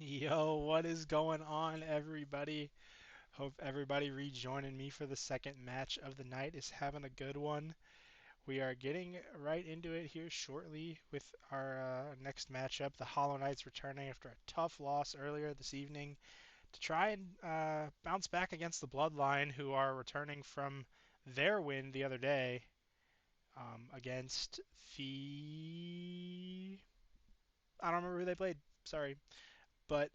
Yo, what is going on, everybody? Hope everybody rejoining me for the second match of the night is having a good one. We are getting right into it here shortly with our next matchup. The Hollowknights returning after a tough loss earlier this evening to try and bounce back against the Bloodline, who are returning from their win the other day against the. I don't remember who they played. Sorry. But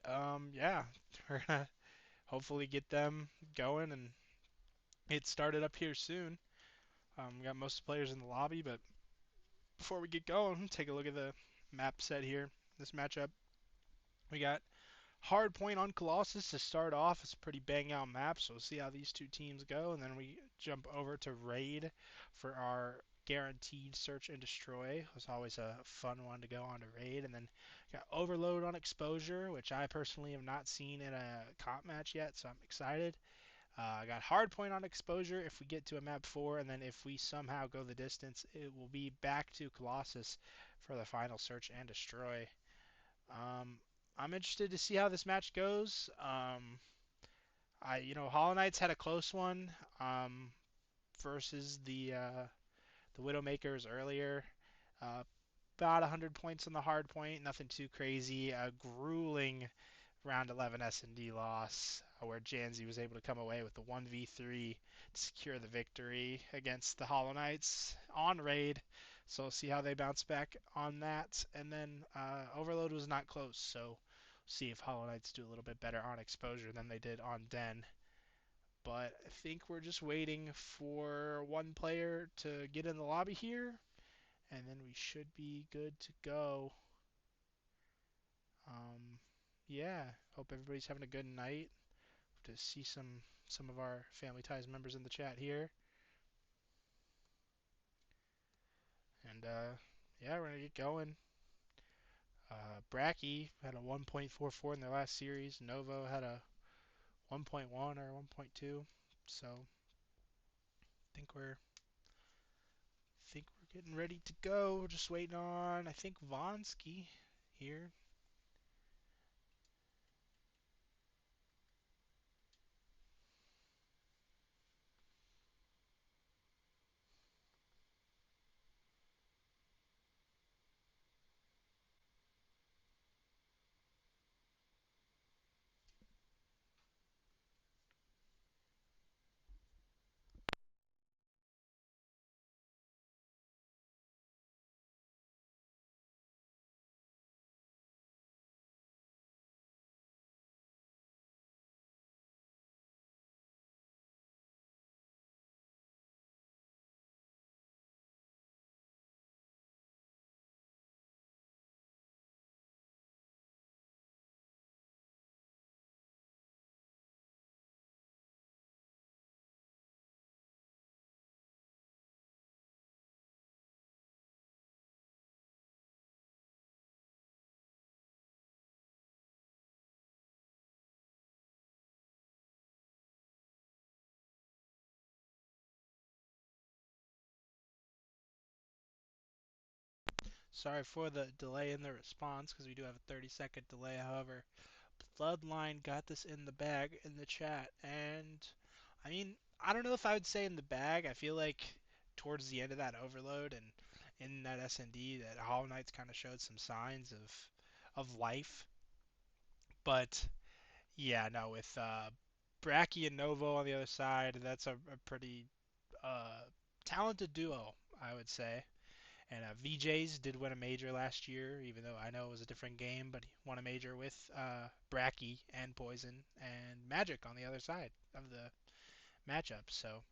yeah, we're gonna hopefully get them going and get started up here soon. We got most players in the lobby, but before we get going, take a look at the map set here. This matchup, we got Hardpoint on Colossus to start off. It's a pretty bang out map, so we'll see how these two teams go, and then we jump over to Raid for our guaranteed search and destroy. It's always a fun one to go on to Raid, and then got Overload on Exposure, which I personally have not seen in a comp match yet, so I'm excited. I got Hardpoint on Exposure if we get to a map 4, and then if we somehow go the distance, it will be back to Colossus for the final search and destroy. Um, I'm interested to see how this match goes. Hollow Knights had a close one versus the Widowmakers earlier. Uh, about 100 points on the hard point, nothing too crazy. A grueling round 11 S&D loss where Janzi was able to come away with the 1v3 to secure the victory against the Hollow Knights on raid. So we'll see how they bounce back on that. And then Overload was not close, so see if Hollow Knights do a little bit better on exposure than they did on Den. But I think we're just waiting for one player to get in the lobby here, and then we should be good to go. Um, yeah, hope everybody's having a good night. To see some of our Family Ties members in the chat here, and yeah, we're gonna get going. Bracky had a 1.44 in their last series. Novo had a 1.1 or 1.2. So think we're getting ready to go. Just waiting on I think Vonsky here. Sorry for the delay in the response because we do have a 30-second delay. However, Bloodline got this in the bag in the chat, and I mean, I don't know if I would say in the bag. I feel like towards the end of that overload and in that S&D, that Hollow Knights kind of showed some signs of life. But yeah, no, with Bracky and Novo on the other side, that's a pretty uh, talented duo, I would say. And VJs did win a major last year, even though I know it was a different game, but he won a major with Bracky and Poison and Magic on the other side of the matchup. So,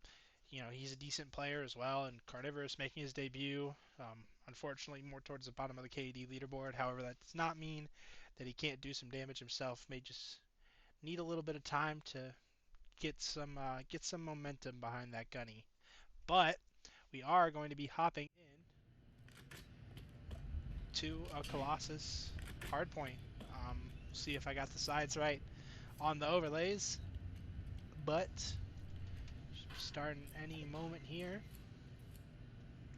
he's a decent player as well. And Carnivorous making his debut, unfortunately, more towards the bottom of the KD leaderboard. However, that does not mean that he can't do some damage himself. May just need a little bit of time to get some momentum behind that gunny. But we are going to be hopping to a Colossus hardpoint. See if I got the sides right on the overlays. But starting any moment here,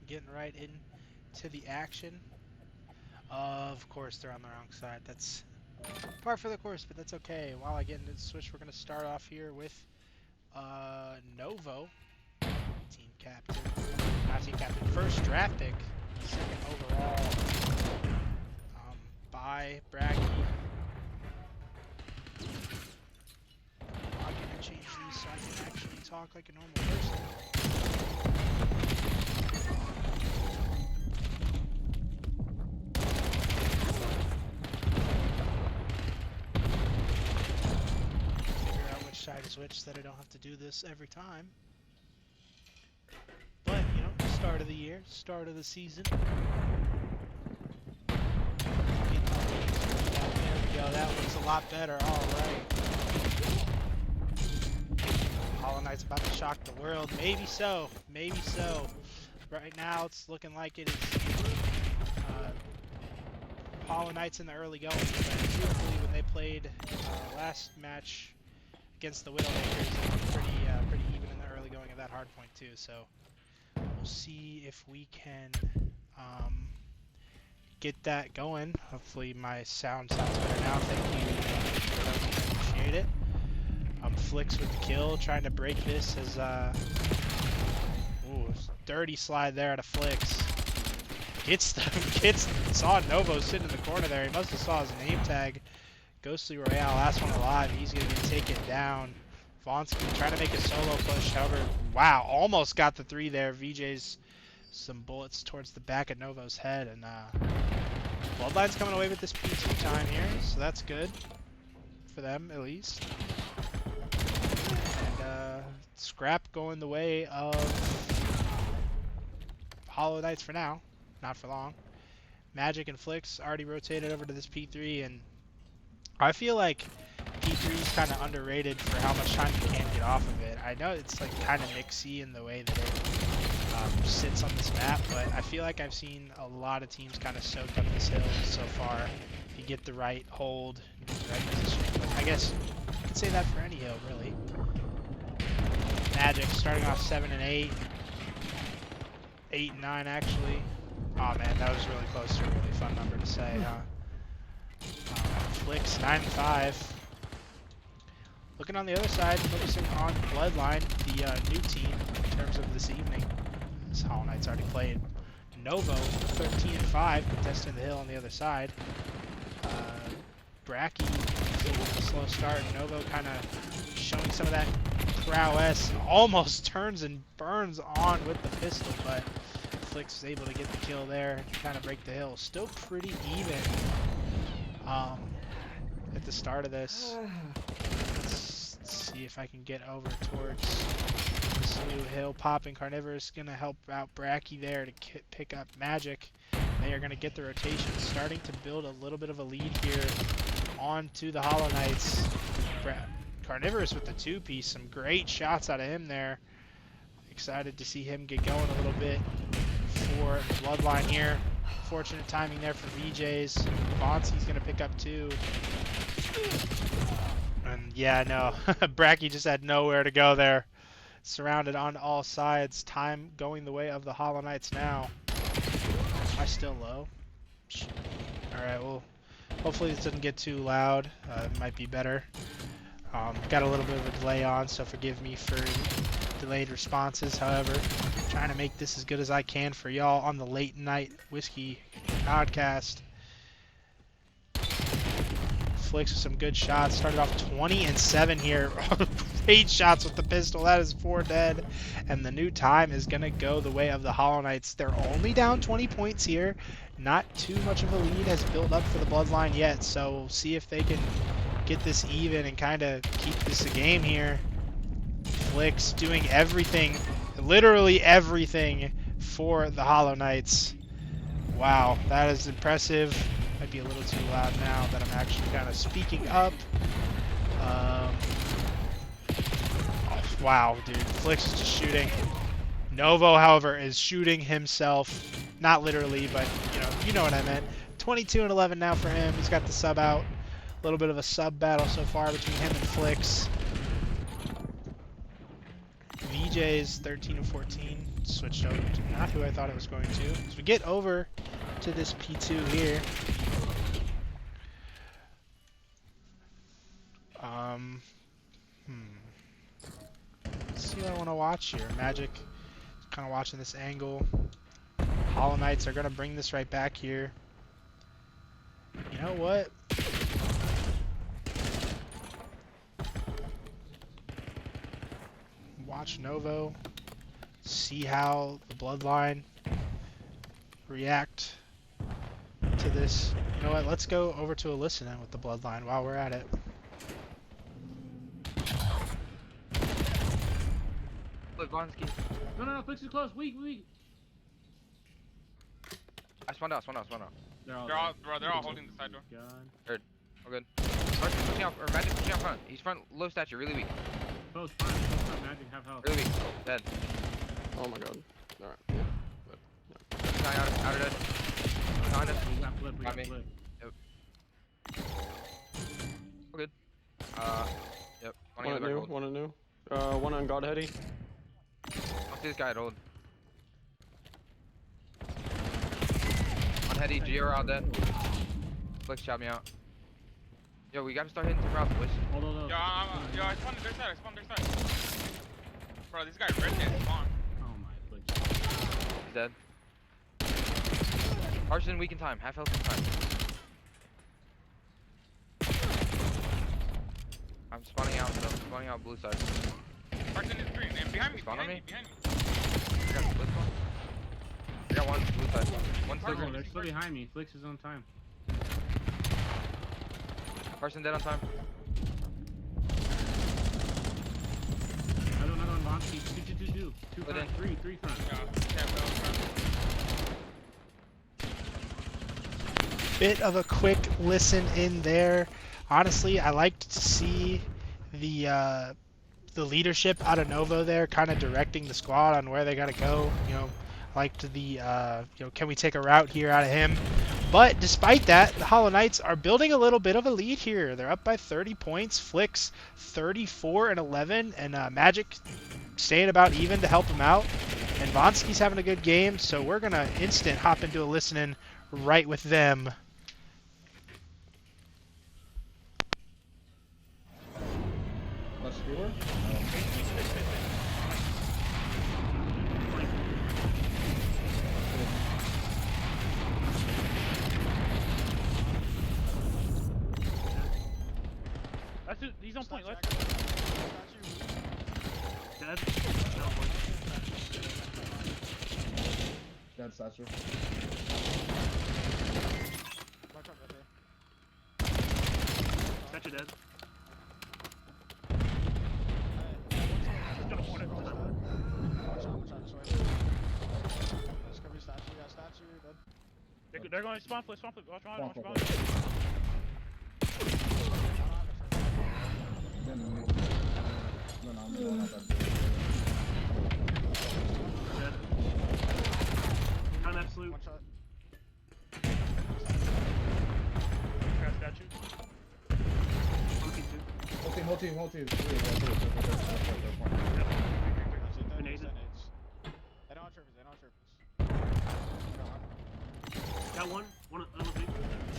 getting right into the action. Of course, they're on the wrong side. That's Par for the course, but that's okay. While I get into the switch, we're going to start off here with Novo, team captain. Not team captain, first draft pick, second overall, by Braggy. I'm going to change these so I can actually talk like a normal person. Side switch so that I don't have to do this every time. But, you know, start of the year, start of the season. There we go, that looks a lot better, alright. Hollowknights about to shock the world, maybe so, maybe so. Right now it's looking like it is Hollowknights in the early going, but truthfully when they played last match against the Widowmakers, it was pretty even in the early going of that hard point too. So we'll see if we can get that going. Hopefully my sound sounds better now. Thank you. Appreciate it. Flicks with the kill, trying to break this as ooh, dirty slide there out of Flicks. Saw Novo sitting in the corner there. He must have saw his name tag. Ghostly Royale, last one alive. He's going to get taken down. Vonsky trying to make a solo push. However, wow, almost got the 3 there. VJ's some bullets towards the back of Novo's head. And Bloodline's coming away with this P2 time here, so that's good for them at least. And Scrap going the way of Hollowknights for now. Not for long. Magic and Flicks already rotated over to this P3, and I feel like P3 is kind of underrated for how much time you can get off of it. I know it's like kind of mixy in the way that it sits on this map, but I feel like I've seen a lot of teams kind of soak up this hill so far. If you get the right hold, you get the right position. But I guess you could say that for any hill, really. Magic starting off 7 and 8. 8 and 9 actually. Oh man, that was really close to a really fun number to say, huh? Flicks 9 and 5. Looking on the other side, focusing on Bloodline, the new team in terms of this evening. This Hollowknights already played. Novo 13 and 5, contesting the hill on the other side. Bracky with a slow start. Novo kind of showing some of that prowess. Almost turns and burns on with the pistol, but Flicks is able to get the kill there and kind of break the hill. Still pretty even at the start of this. Let's see if I can get over towards this new hill. Popping Carnivorous going to help out Bracky there to pick up Magic. They are going to get the rotation, starting to build a little bit of a lead here onto the Hollowknights. Carnivorous with the 2-piece, some great shots out of him there. Excited to see him get going a little bit for the Bloodline here. Fortunate timing there for VJ's. Bonsi's going to pick up 2. And yeah, no, Bracky just had nowhere to go there. Surrounded on all sides. Time going the way of the Hollowknights now. Am I still low? Alright, well, hopefully this doesn't get too loud. It might be better. Got a little bit of a delay on, so forgive me for delayed responses. However, I'm trying to make this as good as I can for y'all on the late night whiskey podcast. Flicks with some good shots. Started off 20 and 7 here. 8 shots with the pistol. That is 4 dead. And the new time is going to go the way of the Hollowknights. They're only down 20 points here. Not too much of a lead has built up for the Bloodline yet. So we'll see if they can get this even and kind of keep this a game here. Flicks doing everything, literally everything for the Hollowknights. Wow, that is impressive. Might be a little too loud now that I'm actually kind of speaking up. Oh, wow, dude, Flicks is just shooting. Novo, however, is shooting himself. Not literally, but you know what I meant. 22 and 11 now for him. He's got the sub out. A little bit of a sub battle so far between him and Flicks. VJ's 13 and 14. Switched over to not who I thought it was going to. As we get over to this P2 here. Um, Let's see what I want to watch here. Magic, kind of watching this angle. Hollowknights are going to bring this right back here. You know what? Watch Novo. See how the Bloodline react to this. You know what? Let's go over to a listening with the Bloodline while we're at it. Look, Vonsky. No, Flix is close. Weak. I spawned out. They're all holding the side door. God. All good. First, pushing out, or Magic pushing out front. He's front, low stature, really weak. Close front, Magic, have health. Really weak. Dead. Oh my god. Alright, yeah. Outer dead. Behind us. We got flip. Got me. All good. Yep. One at new. One on God Heady. I'll see this guy at hold. On Heady, Gio out dead. Flex shot me out. Yo, we gotta start hitting some routes, boys. Hold on. I spawned their side. Bro, this guy ripped it spawn. Oh my Flix. He's dead. Arson weak in time, half health in time. I'm spawning out, so I'm spawning out blue side. Arson is green, and behind me. I got split one. I got one blue side. One still Oh, green. they're still behind me. Flix is on time. Arson dead on time. Another one, Vonsky. Two. Two Put front, in. three front. Bit of a quick listen in there. Honestly, I liked to see the leadership out of Novo there, kind of directing the squad on where they got to go. You know, liked the can we take a route here out of him? But despite that, the Hollowknights are building a little bit of a lead here. They're up by 30 points. Flix 34 and 11, and Magic staying about even to help him out. And Vonsky's having a good game, so we're gonna instant hop into a listening right with them. Let's do it. That's it. He's on point. Left. Dead. Dead stature. Statue dead. They're going to spawn flip. Watch out. Dead. On absolute. Got statue. Whole team. Got one on the big.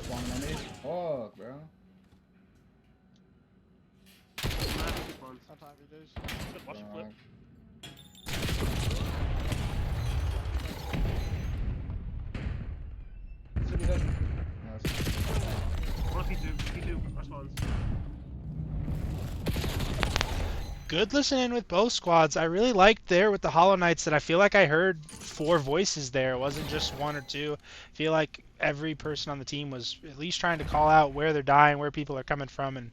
Spawn enemies. Fuck, bro. Watch the flip. Should be dead. Nice. One P2 responds. Good listening with both squads. I really liked there with the Hollowknights that I feel like I heard 4 voices there. It wasn't just 1 or 2. I feel like every person on the team was at least trying to call out where they're dying, where people are coming from, and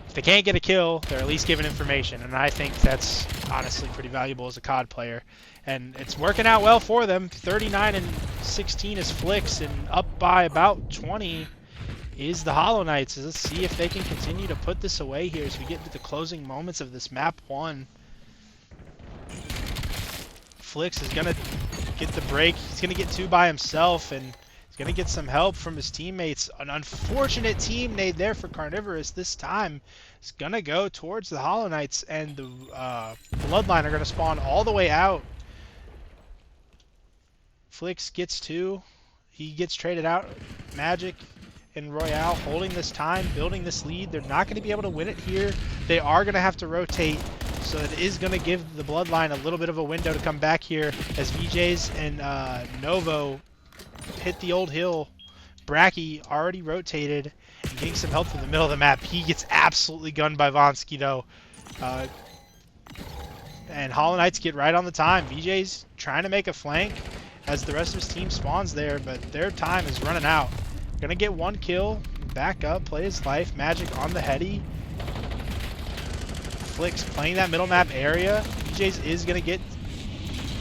if they can't get a kill, they're at least giving information. And I think that's honestly pretty valuable as a COD player. And it's working out well for them. 39 and 16 is Flix, and up by about 20 is the Hollowknights. Let's see if they can continue to put this away here as we get into the closing moments of this map 1. Flix is going to get the break. He's going to get 2 by himself, and he's going to get some help from his teammates. An unfortunate team nade there for Carnivorous this time. It's going to go towards the Hollowknights, and the Bloodline are going to spawn all the way out. Flix gets 2. He gets traded out. Magic and Royale holding this time, building this lead. They're not going to be able to win it here. They are going to have to rotate, so it is going to give the Bloodline a little bit of a window to come back here as VJs and Novo hit the old hill. Bracky already rotated and getting some help from the middle of the map. He gets absolutely gunned by Vonsky though. And Hollowknights get right on the time. VJ's trying to make a flank as the rest of his team spawns there, but their time is running out. Gonna get one kill, back up, play his life. Magic on the heady. Flicks playing that middle map area. VJ's is gonna get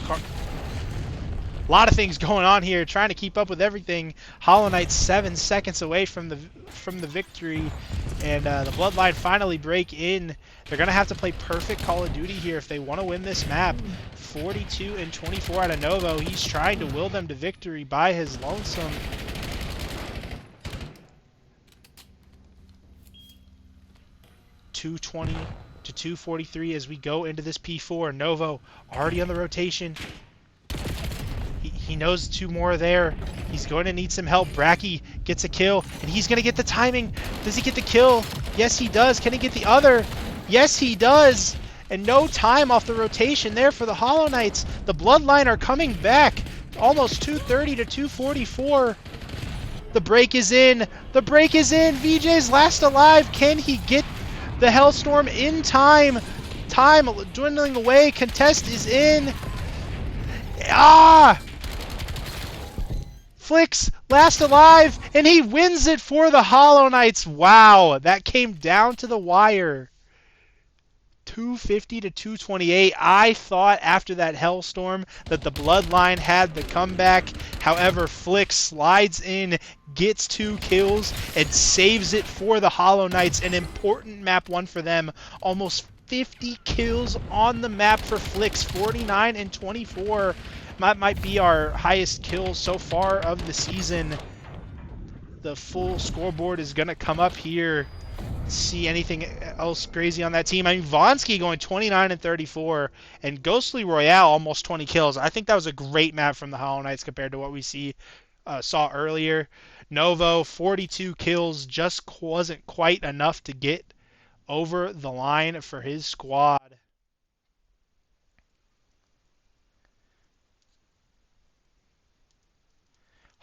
a lot of things going on here, trying to keep up with everything. Hollowknights 7 seconds away from the victory, and the Bloodline finally break in. They're gonna have to play perfect Call of Duty here if they want to win this map. 42 and 24 out of Novo. He's trying to will them to victory by his lonesome. .220 to 243 as we go into this P4. Novo already on the rotation. He knows two more there. He's going to need some help. Bracky gets a kill, and he's going to get the timing. Does he get the kill? Yes, he does. Can he get the other? Yes, he does. And no time off the rotation there for the Hollowknights. The Bloodline are coming back. Almost 230 to 244. The break is in. The break is in. VJ's last alive. Can he get the Hellstorm in time? Time dwindling away. Contest is in. Ah! Flicks last alive, and he wins it for the Hollowknights. Wow, that came down to the wire. 250 to 228. I thought after that Hellstorm that the Bloodline had the comeback. However, Flicks slides in, gets 2 kills, and saves it for the Hollowknights. An important map one for them. Almost 50 kills on the map for Flicks. 49 and 24. Might be our highest kills so far of the season. The full scoreboard is going to come up here. See anything else crazy on that team? I mean, Vonsky going 29 and 34, and Ghostly Royale almost 20 kills. I think that was a great map from the Hollowknights compared to what we saw earlier. Novo 42 kills, just wasn't quite enough to get over the line for his squad.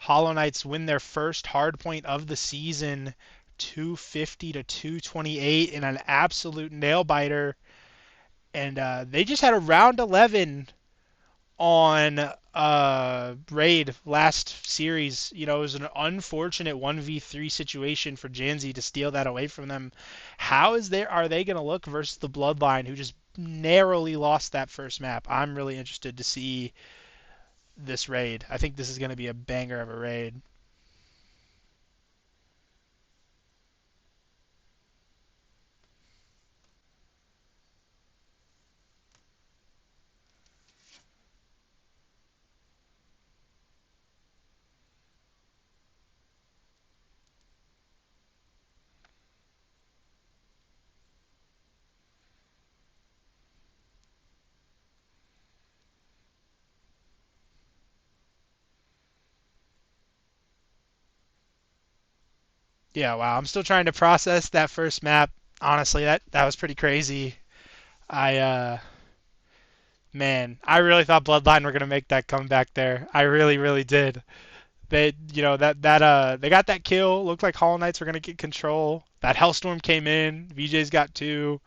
Hollowknights win their first hardpoint of the season, 250 to 228 in an absolute nail biter. And they just had a round 11 on Raid last series. You know, it was an unfortunate 1v3 situation for Janzi to steal that away from them. Are they going to look versus the Bloodline, who just narrowly lost that first map? I'm really interested to see this raid. I think this is going to be a banger of a raid. Yeah, wow. I'm still trying to process that first map. Honestly, that was pretty crazy. Man, I really thought Bloodline were gonna make that comeback there. I really, really did. They, they got that kill. Looked like Hollowknights were gonna get control. That Hellstorm came in. VJ's got 2.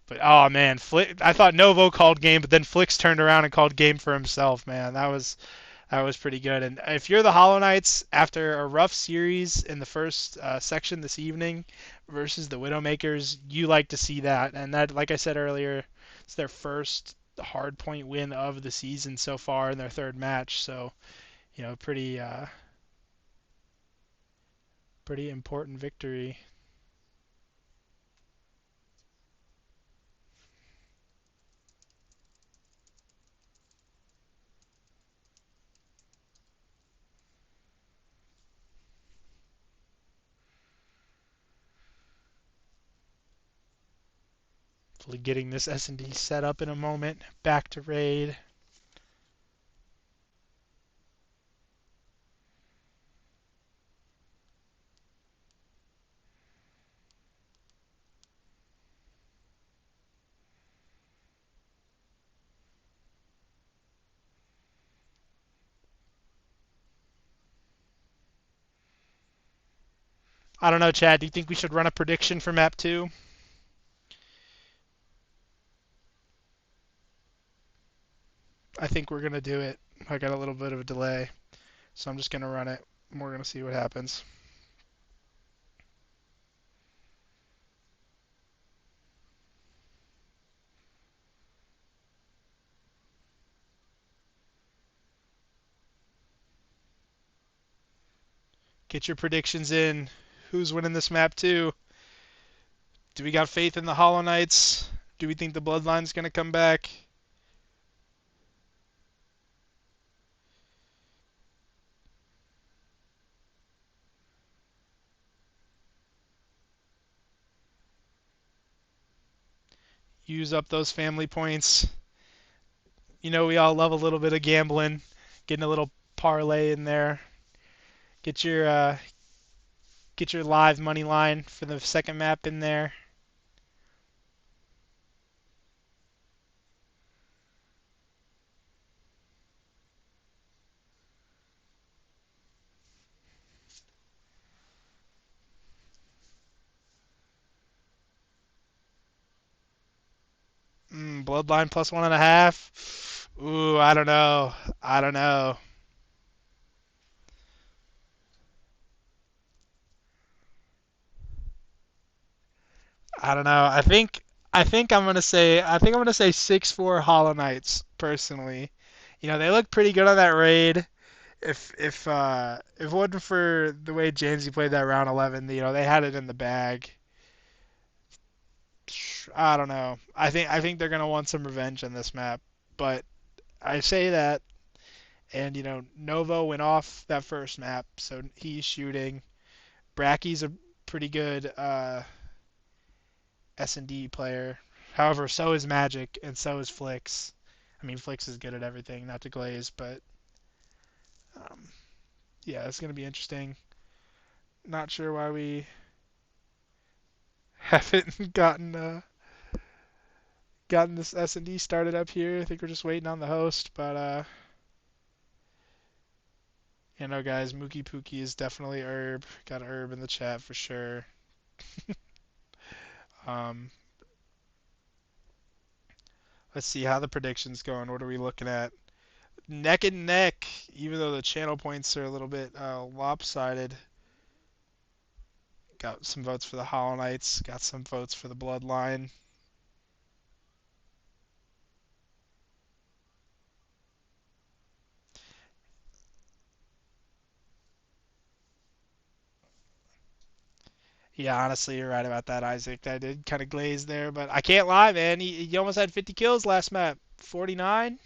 But oh man, I thought Novo called game, but then Flicks turned around and called game for himself. Man, that was pretty good. And if you're the Hollowknights after a rough series in the first section this evening versus the Widowmakers, you like to see that. And that, like I said earlier, it's their first hardpoint win of the season so far in their 3rd match. So, pretty important victory. Hopefully getting this S&D set up in a moment. Back to raid. I don't know, Chad. Do you think we should run a prediction for map 2? I think we're gonna do it. I got a little bit of a delay, so I'm just gonna run it. We're gonna see what happens. Get your predictions in. Who's winning this map 2? Do we got faith in the Hollowknights? Do we think the Bloodline's gonna come back? Use up those family points. You know we all love a little bit of gambling, getting a little parlay in there. Get your get your live money line for the second map in there. Bloodline plus 1.5. Ooh, I don't know. I don't know. I don't know. I'm gonna say 6-4 Hollow Knights personally. You know, they look pretty good on that raid. If it wasn't for the way Jamesy played that round 11, you know, they had it in the bag. I don't know. I think they're gonna want some revenge on this map, but I say that, and you know, Novo went off that first map, so he's shooting. Bracky's a pretty good S&D player. However, so is Magic, and so is Flix. I mean, Flix is good at everything, not to glaze, but um, yeah, it's gonna be interesting. Not sure why we haven't gotten this S&D started up here. I think we're just waiting on the host, but you know, guys, Mookie Pookie is definitely herb. Got herb in the chat for sure. um, let's see how the predictions going. What are we looking at? Neck and neck, even though the channel points are a little bit lopsided. Got some votes for the Hollow Knights. Got some votes for the Bloodline. Yeah, honestly, you're right about that, Isaac. I did kind of glaze there, but I can't lie, man. He almost had 50 kills last map. 49?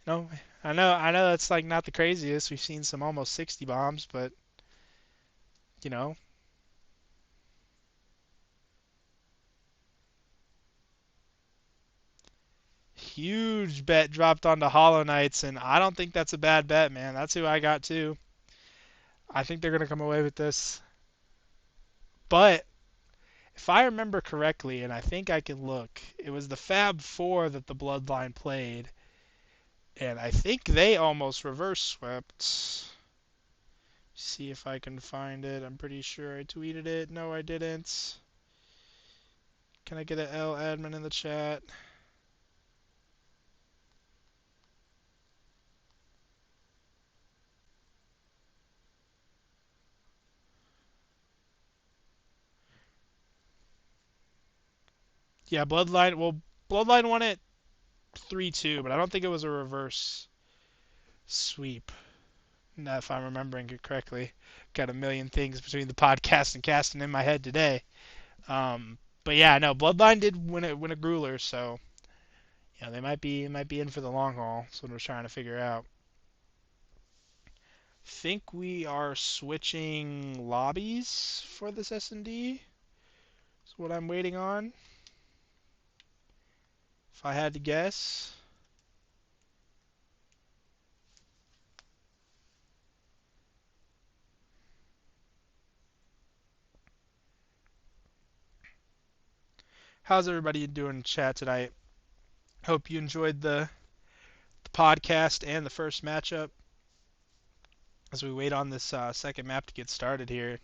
No, I know that's like not the craziest. We've seen some almost 60 bombs, but you know, huge bet dropped onto Hollow Knights, and I don't think that's a bad bet, man. That's who I got too. I think they're gonna come away with this. But if I remember correctly, and I think I can look, it was the Fab Four that the Bloodline played, and I think they almost reverse swept. See if I can find it. I'm pretty sure I tweeted it. No, I didn't. Can I get an L admin in the chat? Yeah, Bloodline. Well, Bloodline won it 3-2, but I don't think it was a reverse sweep. Now, if I'm remembering it correctly, got a million things between the podcast and casting in my head today. But yeah, no, Bloodline did win a grueler, so you know they might be in for the long haul. That's what we're trying to figure out. Think we are switching lobbies for this S&D. That's what I'm waiting on. If I had to guess. How's everybody doing in chat tonight? Hope you enjoyed the podcast and the first matchup as we wait on this second map to get started here.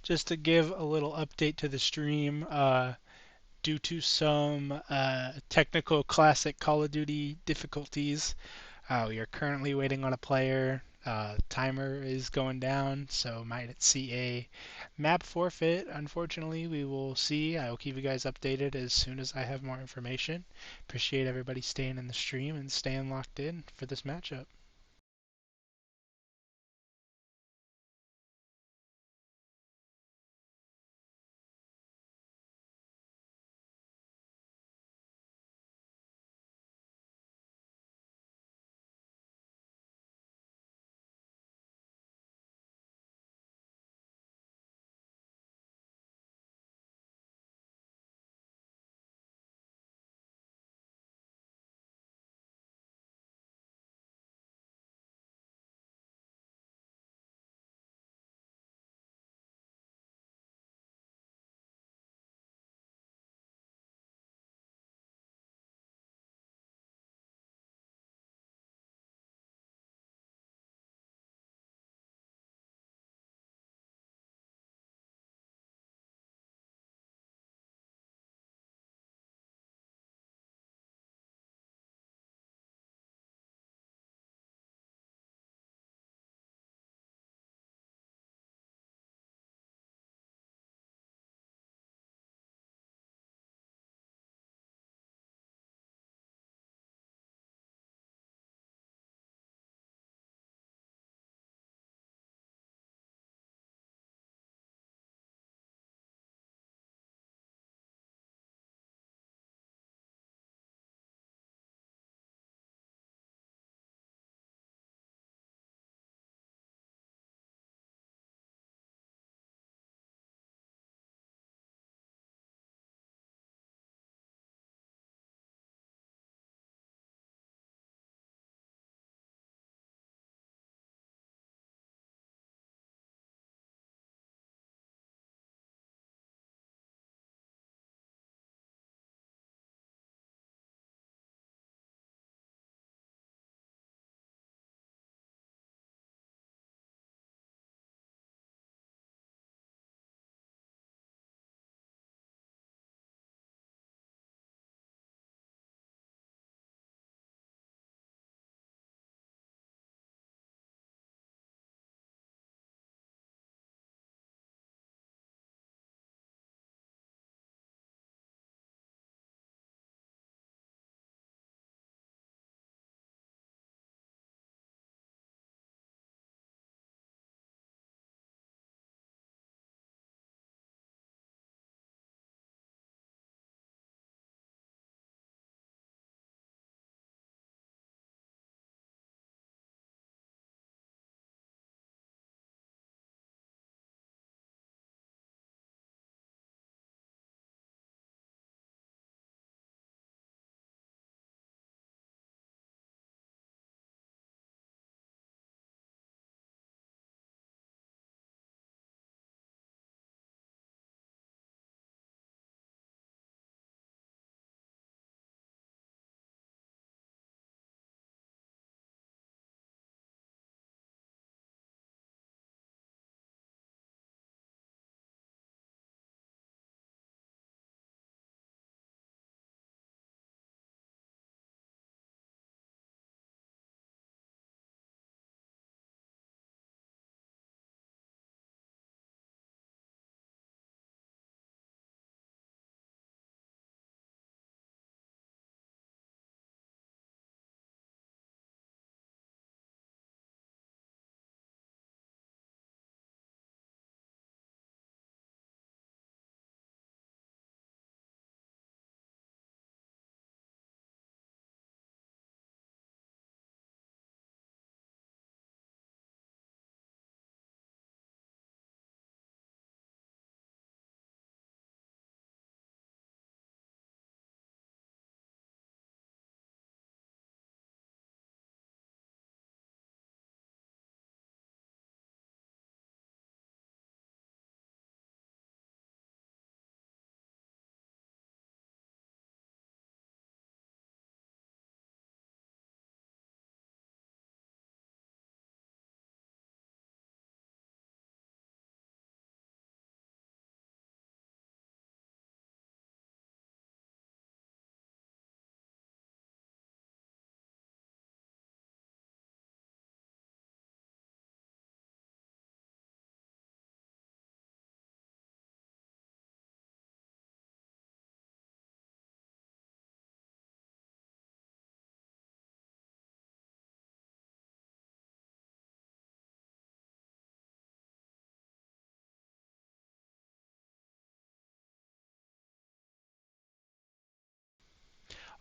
Just to give a little update to the stream, due to some technical classic Call of Duty difficulties, we are currently waiting on a player. Timer is going down, so might see a map forfeit. Unfortunately, we will see. I will keep you guys updated as soon as I have more information. Appreciate everybody staying in the stream and staying locked in for this matchup.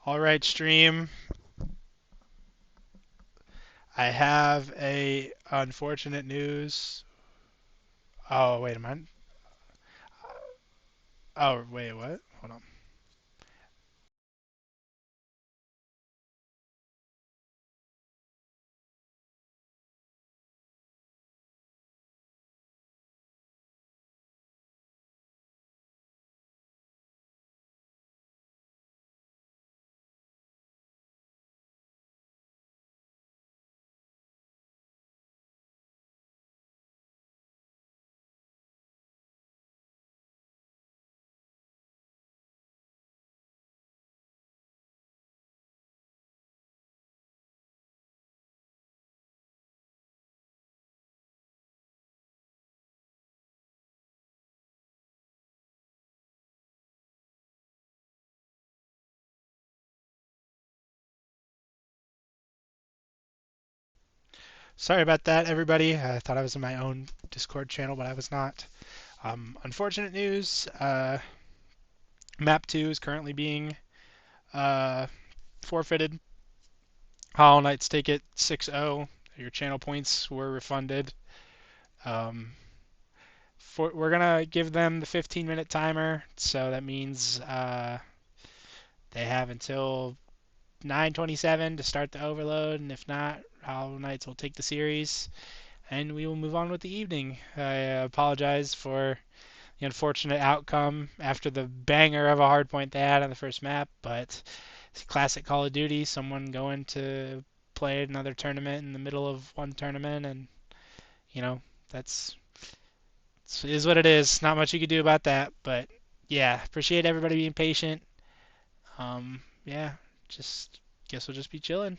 All right, stream. I have a unfortunate news. Oh wait, am I? Oh wait, what? Hold on. Sorry about that, everybody. I thought I was in my own Discord channel, but I was not. Unfortunate news. Map 2 is currently being uh, forfeited. Hollowknights take it 6-0. Your channel points were refunded. Um, we're gonna give them the 15-minute timer, so that means they have until 9:27 to start the overload, and if not, Hollowknights will take the series, and we will move on with the evening. I apologize for the unfortunate outcome after the banger of a hardpoint they had on the first map, but it's classic Call of Duty. Someone going to play another tournament in the middle of one tournament, and you know that's is what it is. Not much you can do about that, but yeah, appreciate everybody being patient. Yeah, just guess we'll just be chilling.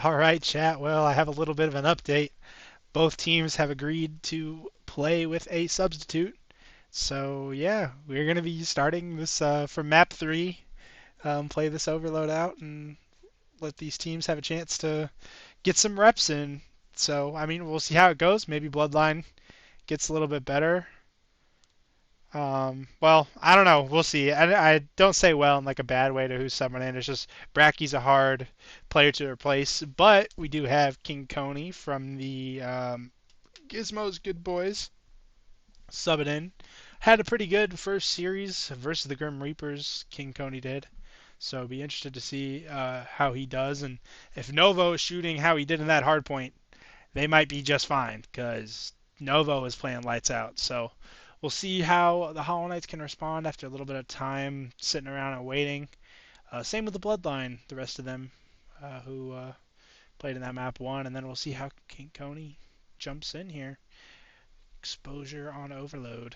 All right, chat. Well, I have a little bit of an update. Both teams have agreed to play with a substitute. So yeah, we're gonna be starting this from map 3. Play this overload out and let these teams have a chance to get some reps in. So I mean, we'll see how it goes. Maybe Bloodline gets a little bit better. Well, I don't know. We'll see. I don't say well in like a bad way to who's summoning. It's just Bracky's a hard player to replace, but we do have King Coney from the Gizmos Good Boys subbing in. Had a pretty good first series versus the Grim Reapers. King Coney did. So be interested to see how he does, and if Novo is shooting how he did in that hard point, they might be just fine because Novo is playing lights out. So we'll see how the Hollowknights can respond after a little bit of time sitting around and waiting. Same with the Bloodline, the rest of them who played in that map 1, and then we'll see how King Coney jumps in here. Exposure on overload.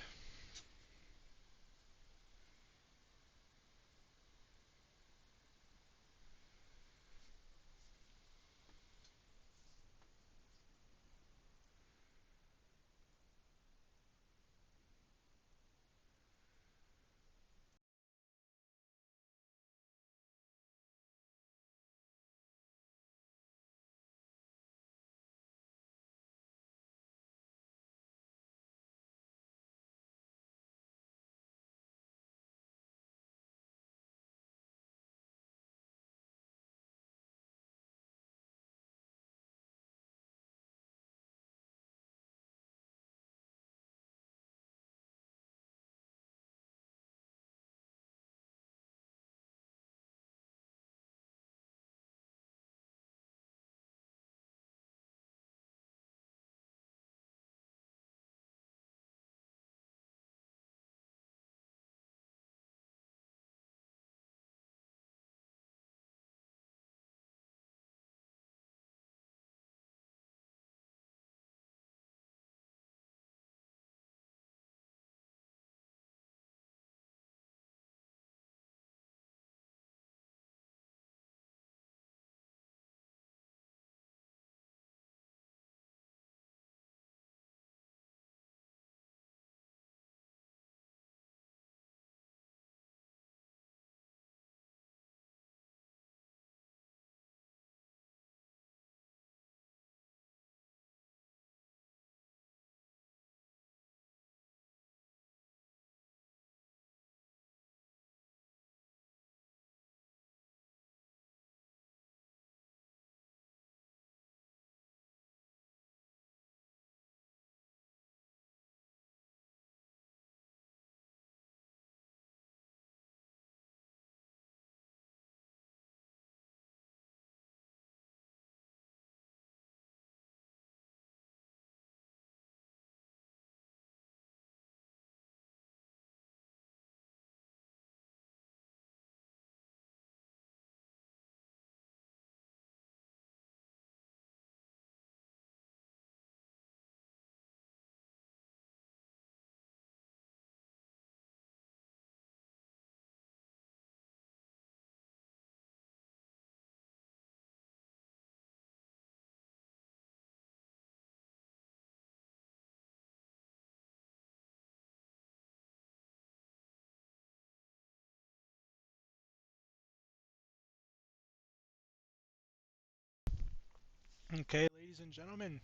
Okay, ladies and gentlemen,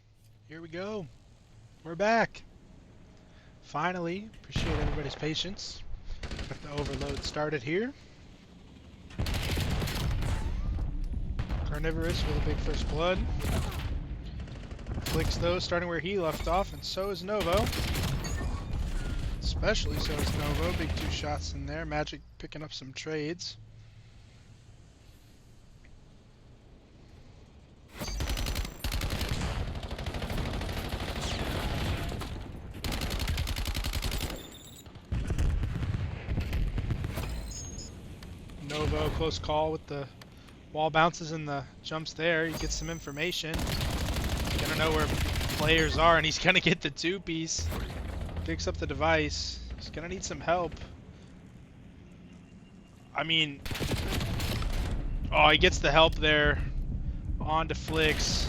here we go. We're back. Finally, appreciate everybody's patience. Got the overload started here. Carnivorous with a big first blood. Flicks though, starting where he left off, and so is Novo. Especially so is Novo. Big 2 shots in there. Magic picking up some trades. Novo, close call with the wall bounces and the jumps there. He gets some information. Gonna know where players are, and he's gonna get the 2-piece. Picks up the device. He's gonna need some help. I mean, oh, he gets the help there on to Flicks.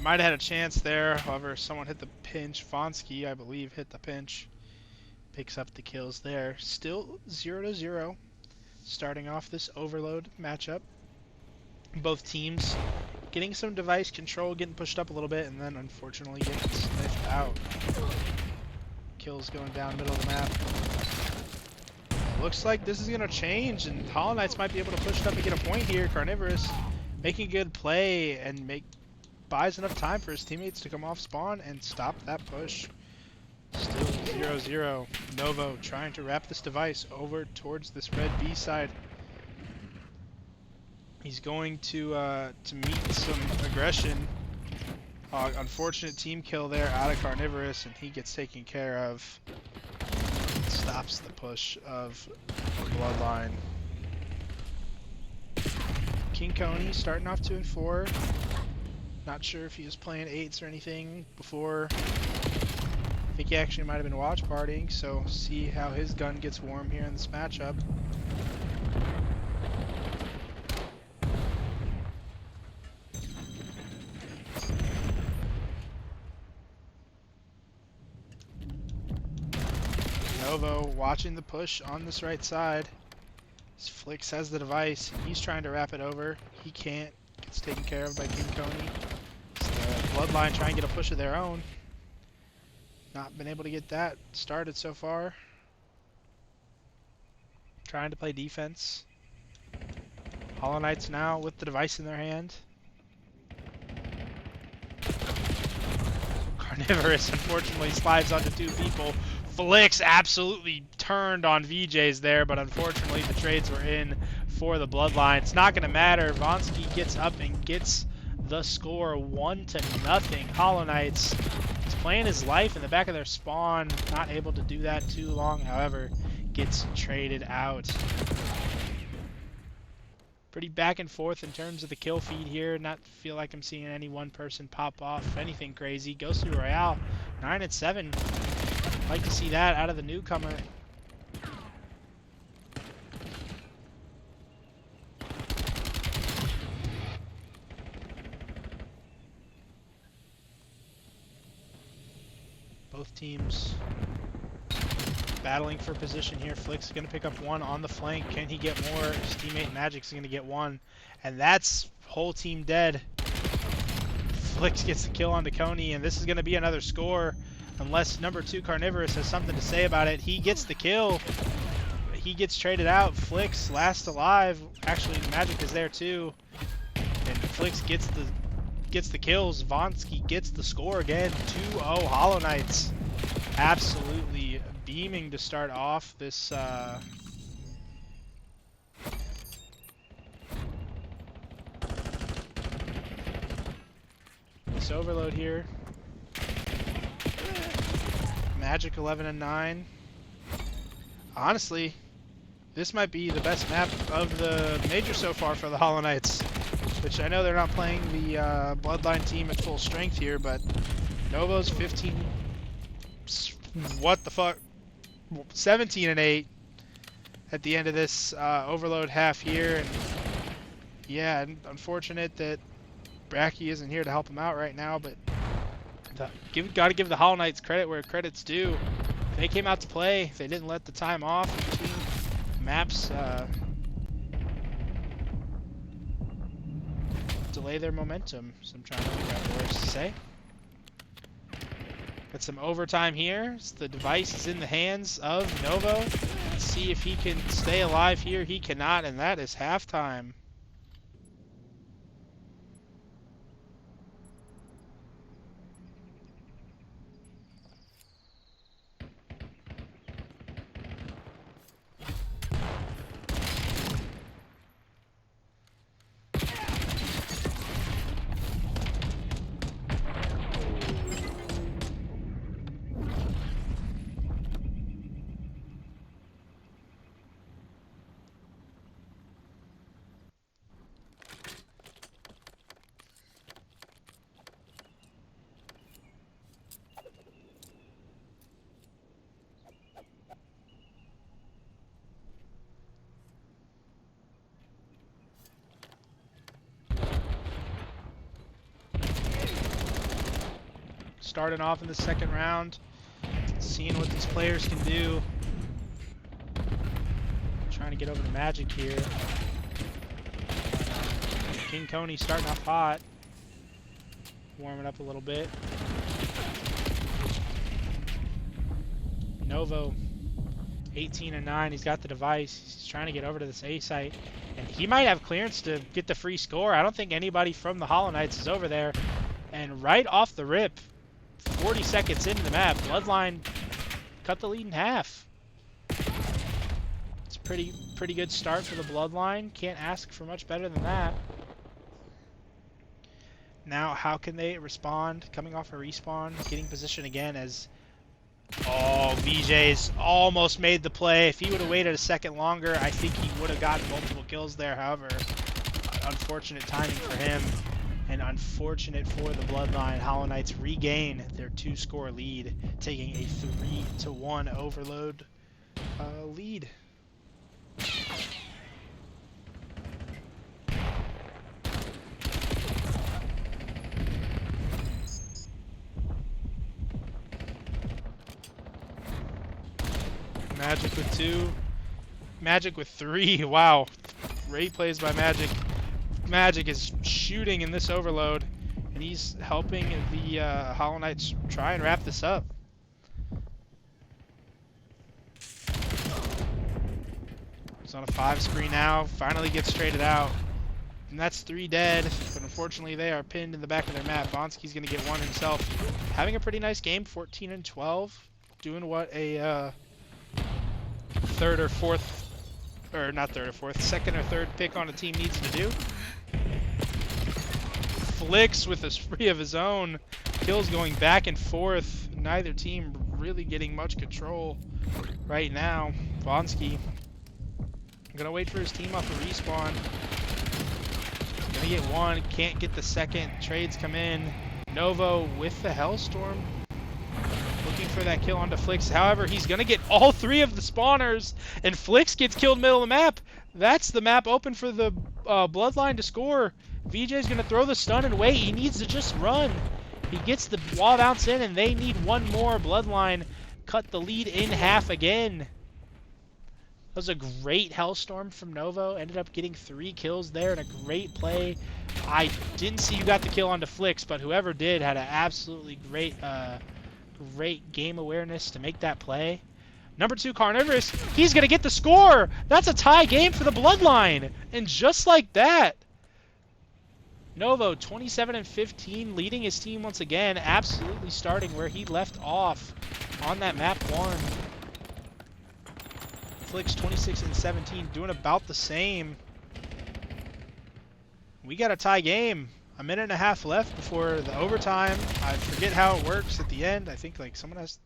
Might have had a chance there, however, someone hit the pinch. Vonsky, I believe, hit the pinch. Picks up the kills there. Still 0-0. Starting off this Overload matchup. Both teams getting some device control, getting pushed up a little bit, and then unfortunately getting sniffed out. Kills going down middle of the map. Looks like this is going to change, and Hollowknights might be able to push it up and get a point here. Carnivorous making a good play and buys enough time for his teammates to come off spawn and stop that push. Still 0-0. Novo trying to wrap this device over towards this red B side. He's going to meet some aggression. Unfortunate team kill there out of Carnivorous, and he gets taken care of. Stops the push of Bloodline. King Coney starting off 2-4. Not sure if he was playing 8s or anything before. I think he actually might have been watch partying, so see how his gun gets warm here in this matchup. Novo watching the push on this right side. Flicks has the device. He's trying to wrap it over. He can't. Gets taken care of by King Coney. It's the Bloodline trying to get a push of their own. Not been able to get that started so far. Trying to play defense. Hollowknights now with the device in their hand. Carnivorous unfortunately slides onto 2 people. Flicks absolutely turned on VJs there, but unfortunately the trades were in for the Bloodline. It's not going to matter. Vonsky gets up and gets the score 1-0. Hollowknights is playing his life in the back of their spawn. Not able to do that too long, however, gets traded out. Pretty back and forth in terms of the kill feed here. Not feel like I'm seeing any one person pop off anything crazy. Goes through Royale 9-7. Like to see that out of the newcomer. Both teams battling for position here. Flick's is going to pick up one on the flank. Can he get more? His teammate Magic's going to get one. And that's whole team dead. Flicks gets the kill onto Coney, and this is going to be another score. Unless number 2 Carnivorous has something to say about it. He gets the kill. He gets traded out. Flicks last alive. Actually, Magic is there too. And Flicks gets the kills. Vonsky gets the score again. 2-0 Hollowknights. Absolutely beaming to start off this this Overload here. Magic 11-9. Honestly, this might be the best map of the major so far for the Hollowknights. Which I know they're not playing the Bloodline team at full strength here, but Novo's 15. What the fuck? 17-8 at the end of this Overload half here. And yeah, unfortunate that Bracky isn't here to help him out right now, but gotta give the Hollowknights credit where credit's due. They came out to play. They didn't let the time off in between maps delay their momentum. So I'm trying to figure out what words to say. Got some overtime here. So the device is in the hands of Novo. Let's see if he can stay alive here. He cannot, and that is halftime. starting off in the second round. Seeing what these players can do. Trying to get over to Magic here. King Coney starting off hot. Warming up a little bit. Novo, 18 and 9. He's got the device. He's trying to get over to this A site. And he might have clearance to get the free score. I don't think anybody from the Hollowknights is over there. And right off the rip, 40 seconds into the map, Bloodline cut the lead in half. It's a pretty good start for the Bloodline. Can't ask for much better than that. Now, how can they respond? Coming off a respawn, getting position again as... Oh, VJ's almost made the play. If he would have waited a second longer, I think he would have gotten multiple kills there. However, unfortunate timing for him, and unfortunate for the Bloodline. Hollowknights regain their 2-score lead, taking a 3-1 overload lead. Magic with 2. Magic with 3. Wow. Great plays by Magic. Magic is shooting in this overload, and he's helping the Hollowknights try and wrap this up. It's on a 5 screen now. Finally gets traded out. And that's 3 dead, but unfortunately they are pinned in the back of their map. Vonsky's going to get 1 himself. Having a pretty nice game, 14 and 12. Doing what a... second or third pick on a team needs to do. Flicks with a spree of his own. Kills going back and forth. Neither team really getting much control right now. Vonsky gonna wait for his team off a respawn. Gonna get 1, can't get the second. Trades come in. Novo with the Hellstorm. Looking for that kill onto Flix. However, he's going to get all 3 of the spawners, and Flix gets killed middle of the map. That's the map open for the Bloodline to score. VJ's going to throw the stun and wait. He needs to just run. He gets the wall bounce in, and they need 1 more. Bloodline cut the lead in half again. That was a great Hellstorm from Novo. Ended up getting 3 kills there and a great play. I didn't see who got the kill onto Flix, but whoever did had an absolutely great game awareness to make that play. Number 2, Carnivorous. He's going to get the score. That's a tie game for the Bloodline. And just like that, Novo, 27 and 15, leading his team once again, absolutely starting where he left off on that map 1. Flix, 26 and 17, doing about the same. We got a tie game. A minute and a half left before the overtime. I forget how it works at the end. I think like someone has,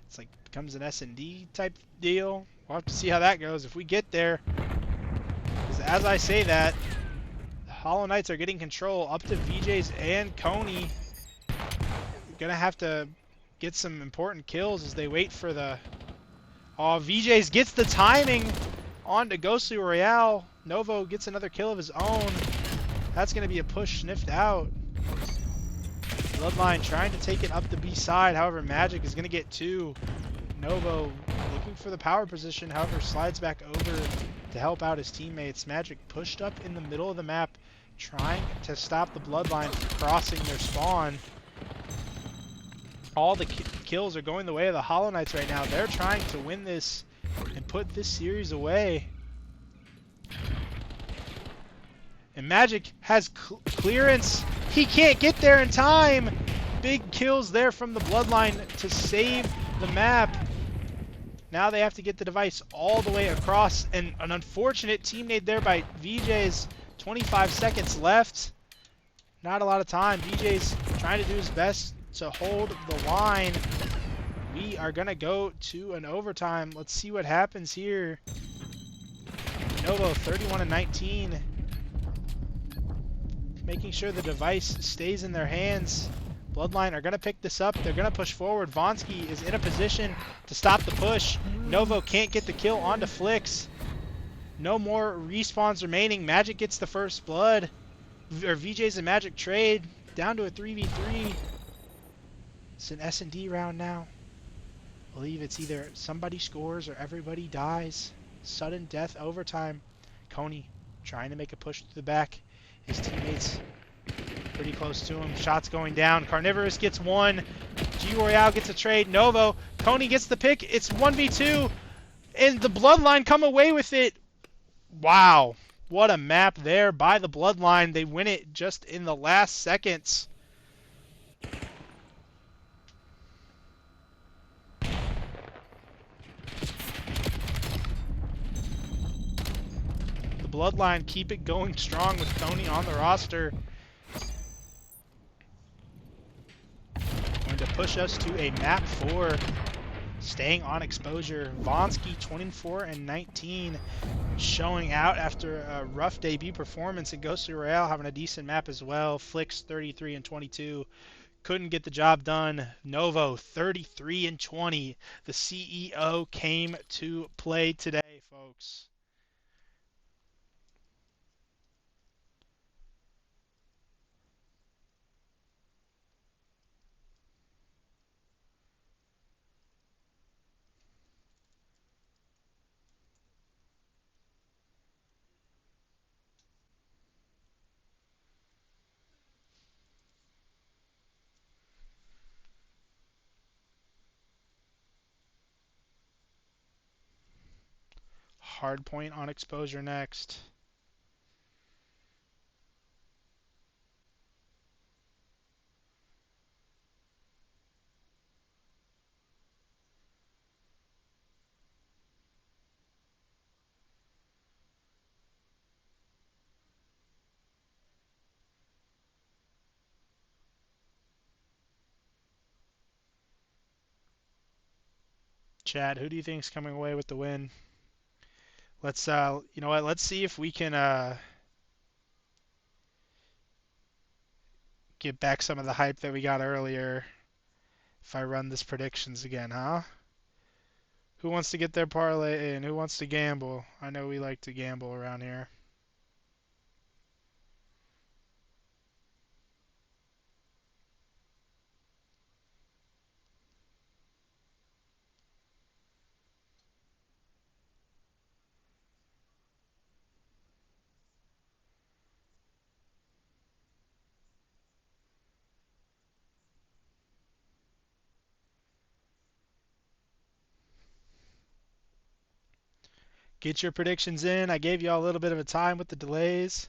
it's like becomes an S&D type deal. We'll have to see how that goes if we get there. Because as I say that, the Hollowknights are getting control up to VJs and Coney. Gonna have to get some important kills as they wait for the... Oh, VJs gets the timing on to Ghostly Royale. Novo gets another kill of his own. That's going to be a push sniffed out. Bloodline trying to take it up the B side. However, Magic is going to get 2. Novo looking for the power position. However, slides back over to help out his teammates. Magic pushed up in the middle of the map, trying to stop the Bloodline from crossing their spawn. All the kills are going the way of the Hollowknights right now. They're trying to win this and put this series away. And Magic has clearance. He can't get there in time. Big kills there from the Bloodline to save the map. Now they have to get the device all the way across. And an unfortunate team nade there by VJ's. 25 seconds left. Not a lot of time. VJ's trying to do his best to hold the line. We are going to go to an overtime. Let's see what happens here. Novo 31 and 19. Making sure the device stays in their hands. Bloodline are going to pick this up. They're going to push forward. Vonsky is in a position to stop the push. Novo can't get the kill onto Flix. No more respawns remaining. Magic gets the first blood. Or VJ's and Magic trade down to a 3v3. It's an S&D round now. I believe it's either somebody scores or everybody dies. Sudden death overtime. Coney trying to make a push to the back. His teammates pretty close to him. Shots going down. Carnivorous gets one. G Royale gets a trade. Novo. Coney gets the pick. It's 1v2. And the Bloodline come away with it. Wow. What a map there by the Bloodline. They win it just in the last seconds. The Bloodline keep it going strong with Coney on the roster. Going to push us to a map 4. Staying on exposure. Vonsky 24-19. Showing out after a rough debut performance. And Ghostly Royale having a decent map as well. Flicks 33-22. Couldn't get the job done. Novo 33-20. The CEO came to play today, folks. Hard point on exposure next. Chad, who do you think is coming away with the win? Let's you know what? Let's see if we can get back some of the hype that we got earlier. If I run this predictions again, huh? Who wants to get their parlay in? Who wants to gamble? I know we like to gamble around here. Get your predictions in. I gave y'all a little bit of a time with the delays.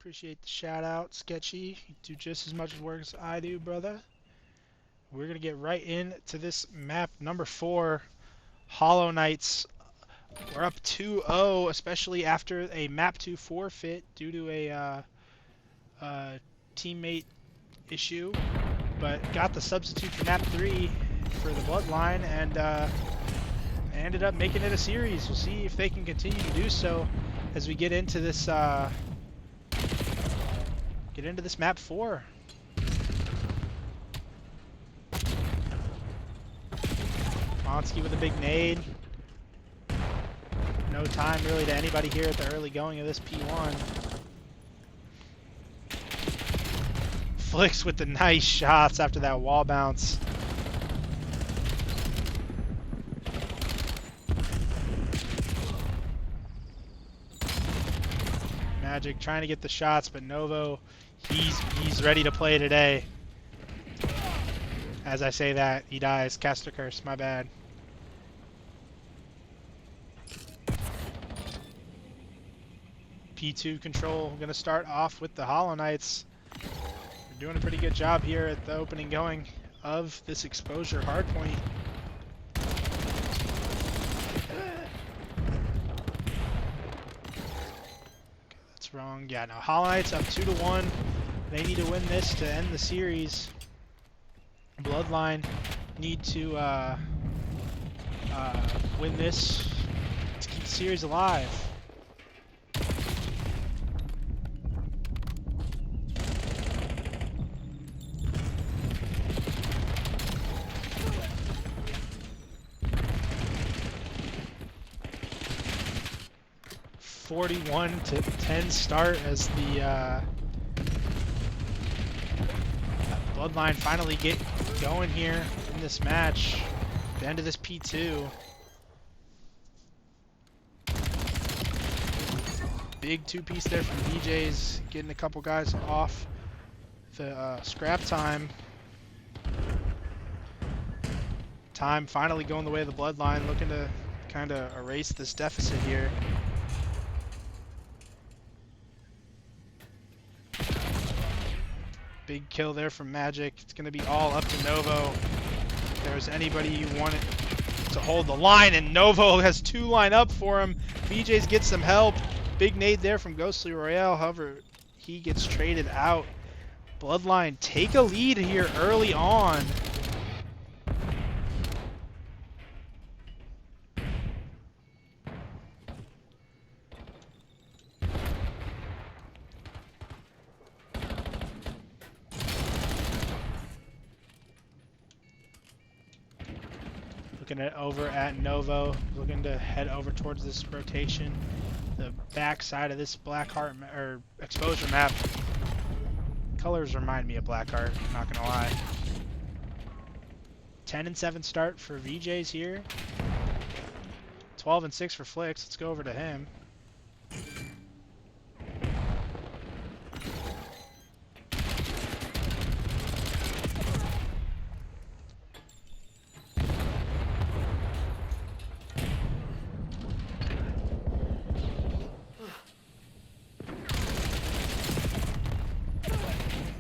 Appreciate the shout out, Sketchy. You do just as much work as I do, brother. We're gonna get right into this map number 4, Hollowknights. We're up 2-0, especially after a map 2 forfeit due to a teammate issue, but got the substitute for map 3 for the Bloodline, and ended up making it a series. We'll see if they can continue to do so as we get into this map 4. Monsky with a big nade. No time really to anybody here at the early going of this P1. Flicks with the nice shots after that wall bounce. Magic trying to get the shots, but Novo, he's ready to play today. As I say that, he dies. Caster curse, my bad. P2 control, gonna start off with the Hollowknights. They're doing a pretty good job here at the opening going of this exposure hardpoint. That's wrong. Yeah, no, Hollowknights up 2-1. They need to win this to end the series. Bloodline need to win this to keep the series alive. 41-10 start as the Bloodline finally get going here in this match. The end of this P2. Big two-piece there from VJ's, getting a couple guys off the scrap time. Time finally going the way of the Bloodline, looking to kind of erase this deficit here. Big kill there from Magic. It's going to be all up to Novo. If there's anybody you wanted to hold the line, and Novo has 2 line up for him. VJ's get some help. Big nade there from Ghostly Royale. However, he gets traded out. Bloodline take a lead here early on. Looking over at Novo, looking to head over towards this rotation. The back side of this Blackheart or exposure map. Colors remind me of Blackheart, I'm not gonna lie. 10-7 start for VJ's here. 12-6 for Flicks. Let's go over to him.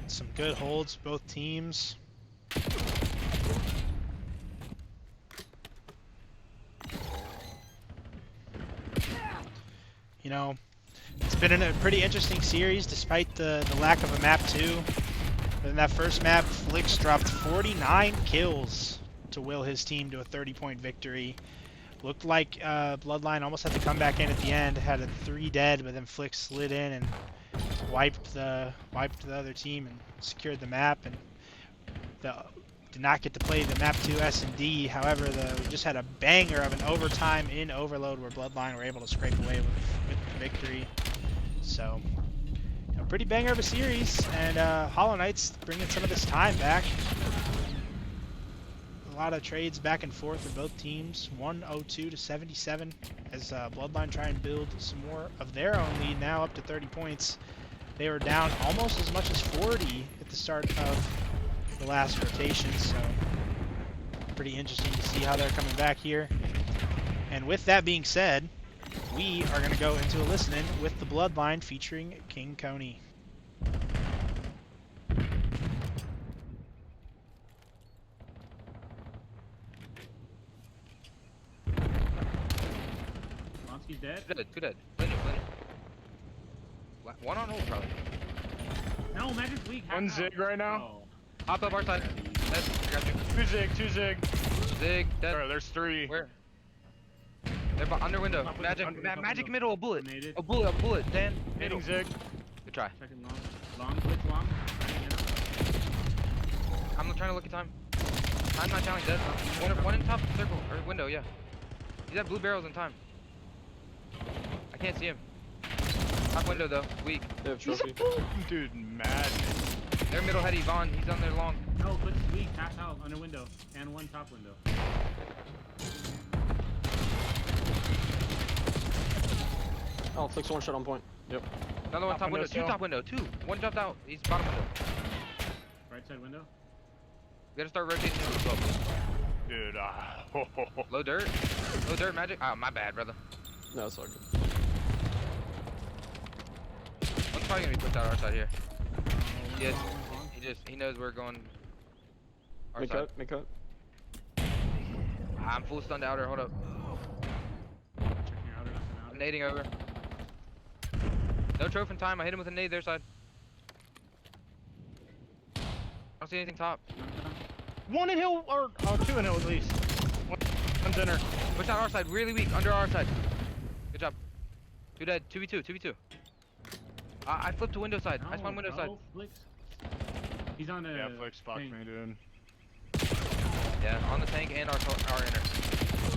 Some good holds, both teams. You know, it's been a pretty interesting series despite the lack of a map 2. In that first map, Flicks dropped 49 kills to will his team to a 30-point victory. Looked like Bloodline almost had to come back in at the end, had a 3 dead, but then Flicks slid in and wiped the other team and secured the map, and did not get to play the map 2 S&D. However, we just had a banger of an overtime in Overload where Bloodline were able to scrape away with the victory. So, a pretty banger of a series, and Hollowknights bringing some of this time back. A lot of trades back and forth for both teams. 102 to 77 as Bloodline try and build some more of their own lead, now up to 30 points. They were down almost as much as 40 at the start of the last rotation, so pretty interesting to see how they're coming back here. And with that being said, we are going to go into a listening with the Bloodline featuring King Coney. He's dead. Two dead. Blender. One on hold, probably. No, Magic's weak. One zig right now. Oh. Hop up our side. Dead. I got you. Two zig. Zig, dead. Alright, there's 3. Where? They're under window. Top Magic, window, top magic window. middle, a bullet. Grenaded. A bullet, Dan. Middle. Hitting zig. Good try. Second long. Long, blitz long. I'm trying to look at time. Time's not counting dead. One in top circle, or window, yeah. He's at blue barrels in time. I can't see him. Top window though, weak. They have trophy. Dude, mad. They're middle heady, Vaughn. He's on there long. No, blitz is weak. Half out under window. And one top window. Oh, Flicks 1 shot on point. Yep. Another one top window. still. Two top window. Two. One jumped out. He's bottom window. Right side window. We gotta start rotating to the slope. Dude, Low dirt. Low dirt, Magic. Oh, my bad, brother. No, it's all good. One's probably gonna be pushed out our side here. Yes. He knows we're going our Make side. cut. I'm full stunned outer. Hold up. Checking outer, nothing I'm outer. nading over. No trophy in time. I hit him with a nade their side. I don't see anything top. One in hill, or 2 in hill at least. One's inner. Push out our side. Really weak. Under our side. Good job. 2 dead. 2v2. I flipped to window side. I spawned window side. Flicks. He's on the. Yeah, Flicks fucked tank. me, dude. Yeah, on the tank and our inner.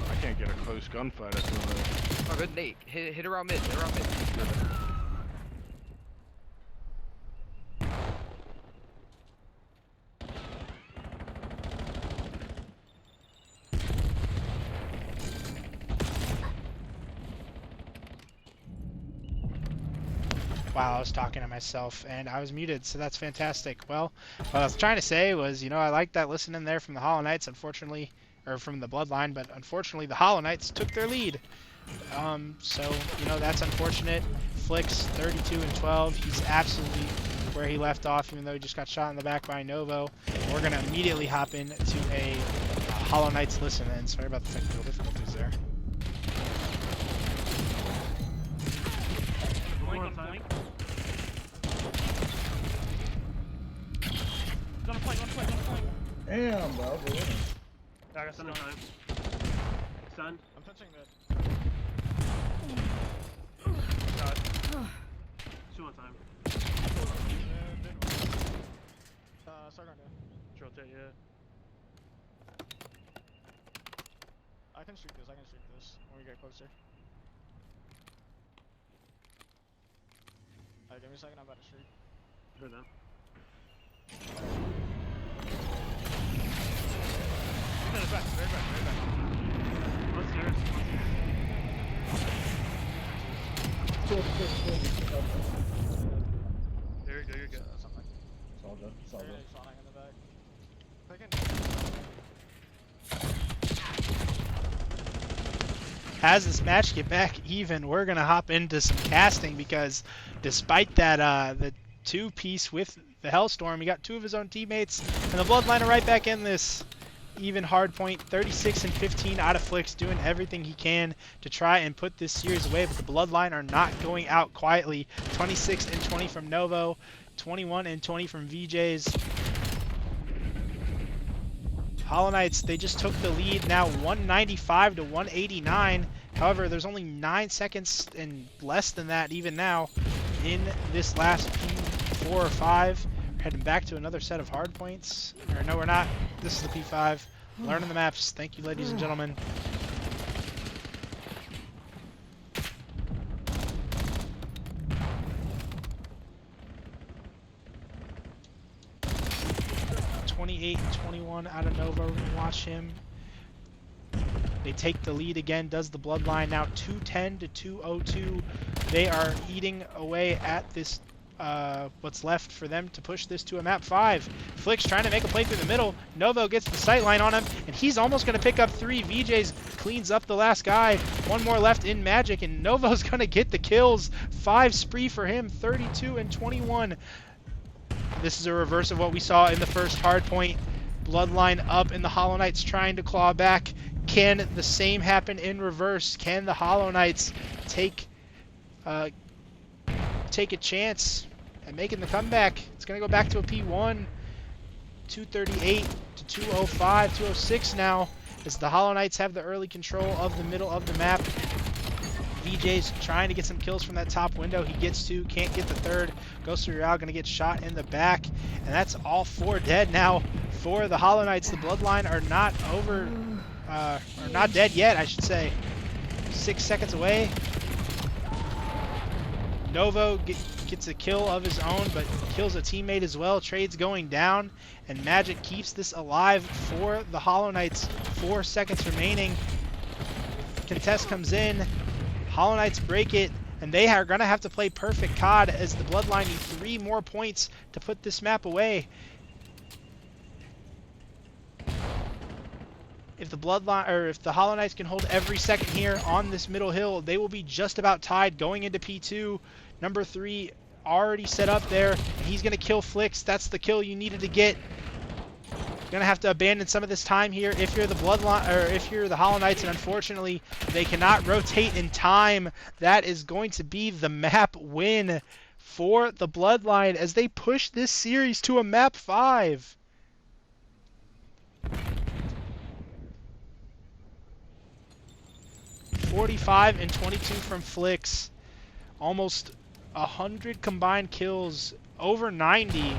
I can't get a close gunfight. I feel like. Oh, good Nate. Hit around mid. Hit around mid. Wow, I was talking to myself and I was muted, so that's fantastic. Well, what I was trying to say was, you know, I like that listening there from the Hollowknights, unfortunately, or from the Bloodline, but unfortunately the Hollowknights took their lead. So, you know, that's unfortunate. Flicks 32 and 12. He's absolutely where he left off, even though he just got shot in the back by Novo. We're going to immediately hop into a Hollowknights listen in. Sorry about the technical difficulties there. One on flank. On a flank, on a flank, on a flank. Damn, bro. We're winning. I got Stun on time. Stun. I'm touching mid. Two on time. Start on there. Rotate, yeah. I can shoot this. I can shoot this when we get closer. Alright, give me a second. I'm about to shoot. Heard them. He's in the back. Very back. Very back. Upstairs. There you go. You're good. Something. It's all good. It's all good. Sonic in the back. As this match get back even, we're gonna hop into some casting because despite that the two-piece with the Hellstorm, he got two of his own teammates, and the Bloodline are right back in this. Even hard point, 36 and 15 out of Flicks, doing everything he can to try and put this series away, but the Bloodline are not going out quietly. 26 and 20 from Novo, 21 and 20 from VJs. Hollowknights, they just took the lead now 195 to 189. However, there's only 9 seconds and less than that even now in this last P4 or 5. We're heading back to another set of hard points. Or no, we're not. This is the P5. Learning the maps. Thank you, ladies and gentlemen. And 21 out of Nova. We're gonna watch him. They take the lead again. Does the Bloodline now 210 to 202. They are eating away at this. What's left for them to push this to a map 5. Flick's trying to make a play through the middle. Novo gets the sight line on him, and he's almost going to pick up 3. VJ's cleans up the last guy. One more left in Magic, and Novo's going to get the kills. 5 spree for him, 32 and 21. This is a reverse of what we saw in the first hard point. Bloodline up, and the Hollowknights trying to claw back. Can the same happen in reverse? Can the Hollowknights take a chance at making the comeback? It's going to go back to a P1. 238 to 205, 206 now, as the Hollowknights have the early control of the middle of the map. VJ's trying to get some kills from that top window. He gets 2, can't get the 3rd. Ghost of Real gonna get shot in the back, and that's all 4 dead now for the Hollowknights. The Bloodline are not are not dead yet, I should say. 6 seconds away. Novo gets a kill of his own, but kills a teammate as well. Trade's going down, and Magic keeps this alive for the Hollowknights. 4 seconds remaining. Contest comes in. Hollowknights break it, and they are going to have to play perfect COD as the Bloodline need 3 more points to put this map away. If the Bloodline, or if the Hollowknights can hold every second here on this middle hill, they will be just about tied going into P2. Number 3 already set up there, and he's going to kill Flicks. That's the kill you needed to get. Gonna have to abandon some of this time here if you're the Bloodline, or if you're the Hollowknights, and unfortunately they cannot rotate in time. That is going to be the map win for the Bloodline as they push this series to a map 5. $45 and 22 from Flicks. Almost 100 combined kills, over 90.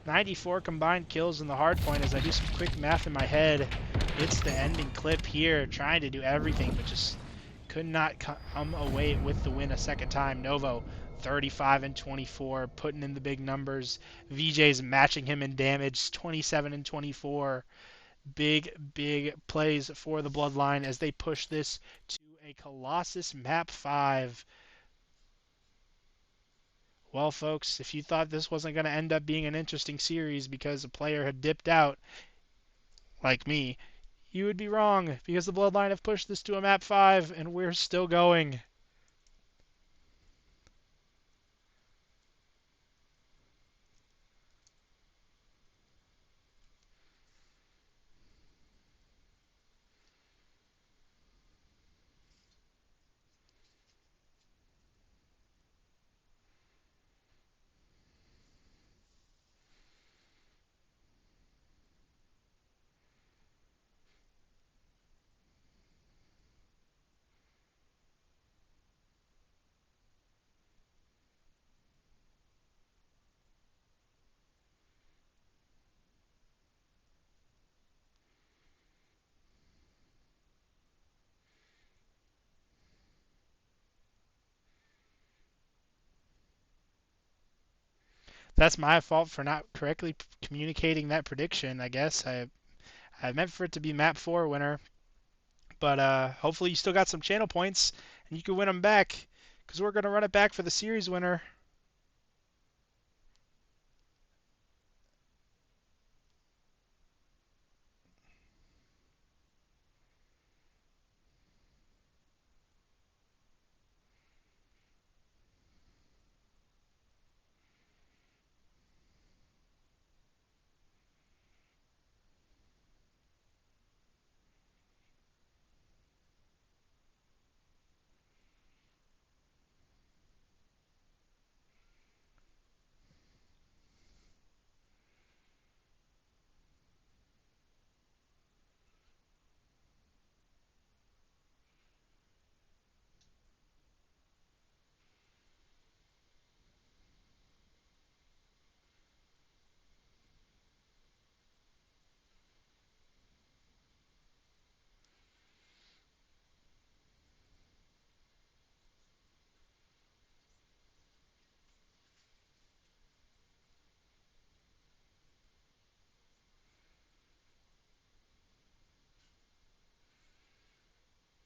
94 combined kills in the hard point as I do some quick math in my head. It's the ending clip here, trying to do everything, but just could not come away with the win a second time. Novo, 35 and 24, putting in the big numbers. VJ's matching him in damage, 27 and 24. Big plays for the Bloodline as they push this to a Colossus Map 5. Well, folks, if you thought this wasn't going to end up being an interesting series because a player had dipped out, like me, you would be wrong, because the Bloodline have pushed this to a map 5, and we're still going. That's my fault for not correctly communicating that prediction, I guess. I meant for it to be map 4 winner, but hopefully you still got some channel points, and you can win them back, because we're going to run it back for the series winner.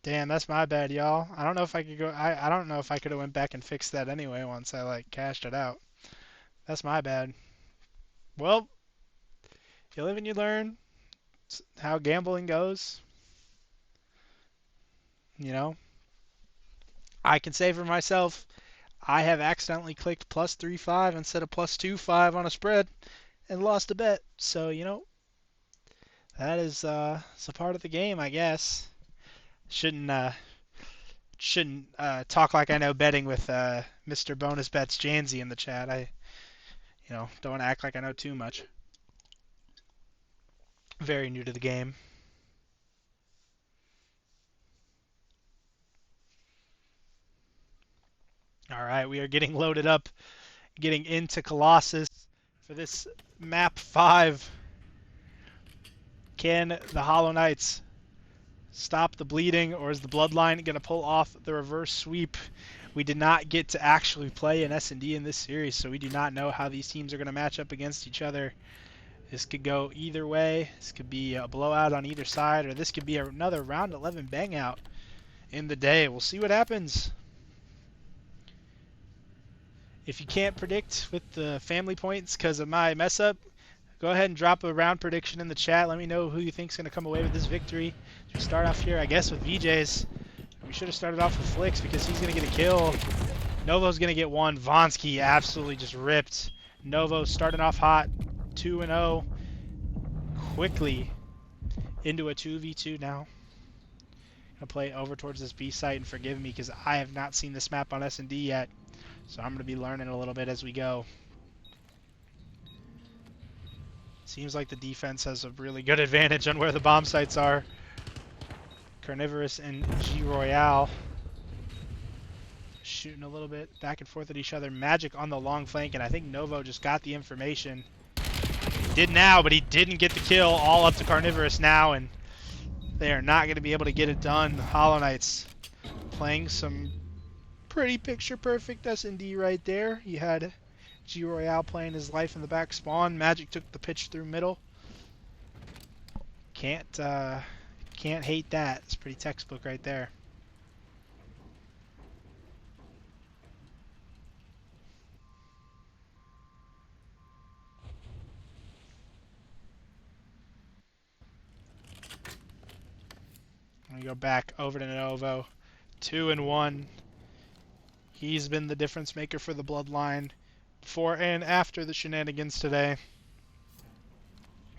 Damn, that's my bad, y'all. I don't know if I could go. I don't know if I could have went back and fixed that anyway once I like cashed it out. That's my bad. Well, you live and you learn. It's how gambling goes. You know, I can say for myself, I have accidentally clicked +3.5 instead of +2.5 on a spread and lost a bet. So you know, that is it's a part of the game, I guess. Shouldn't talk like I know betting with Mr. Bonus Bets Janzy in the chat. I don't want to act like I know too much. Very new to the game. All right, we are getting loaded up, getting into Colossus for this map 5. Can the Hollowknights stop the bleeding, or is the Bloodline going to pull off the reverse sweep? We did not get to actually play an S&D in this series, so we do not know how these teams are going to match up against each other. This could go either way. This could be a blowout on either side, or this could be another round 11 bang out in the day. We'll see what happens. If you can't predict with the family points because of my mess up, go ahead and drop a round prediction in the chat. Let me know who you think is going to come away with this victory. We start off here, I guess, with VJ's. We should have started off with Flicks because he's going to get a kill. Novo's going to get one. Vonsky absolutely just ripped. Novo starting off hot, 2-0. Quickly into a 2v2 now. Gonna play over towards this B site, and forgive me because I have not seen this map on S&D yet. So I'm going to be learning a little bit as we go. Seems like the defense has a really good advantage on where the bomb sites are. Carnivorous and G Royale shooting a little bit back and forth at each other. Magic on the long flank, and I think Novo just got the information. He did now, but he didn't get the kill. All up to Carnivorous now, and They are not going to be able to get it done. Hollowknights playing some pretty picture-perfect S&D right there. You had G Royale playing his life in the back spawn. Magic took the pitch through middle. Can't hate that. It's pretty textbook right there. We go back over to Novo. 2-1. He's been the difference maker for the Bloodline before and after the shenanigans today.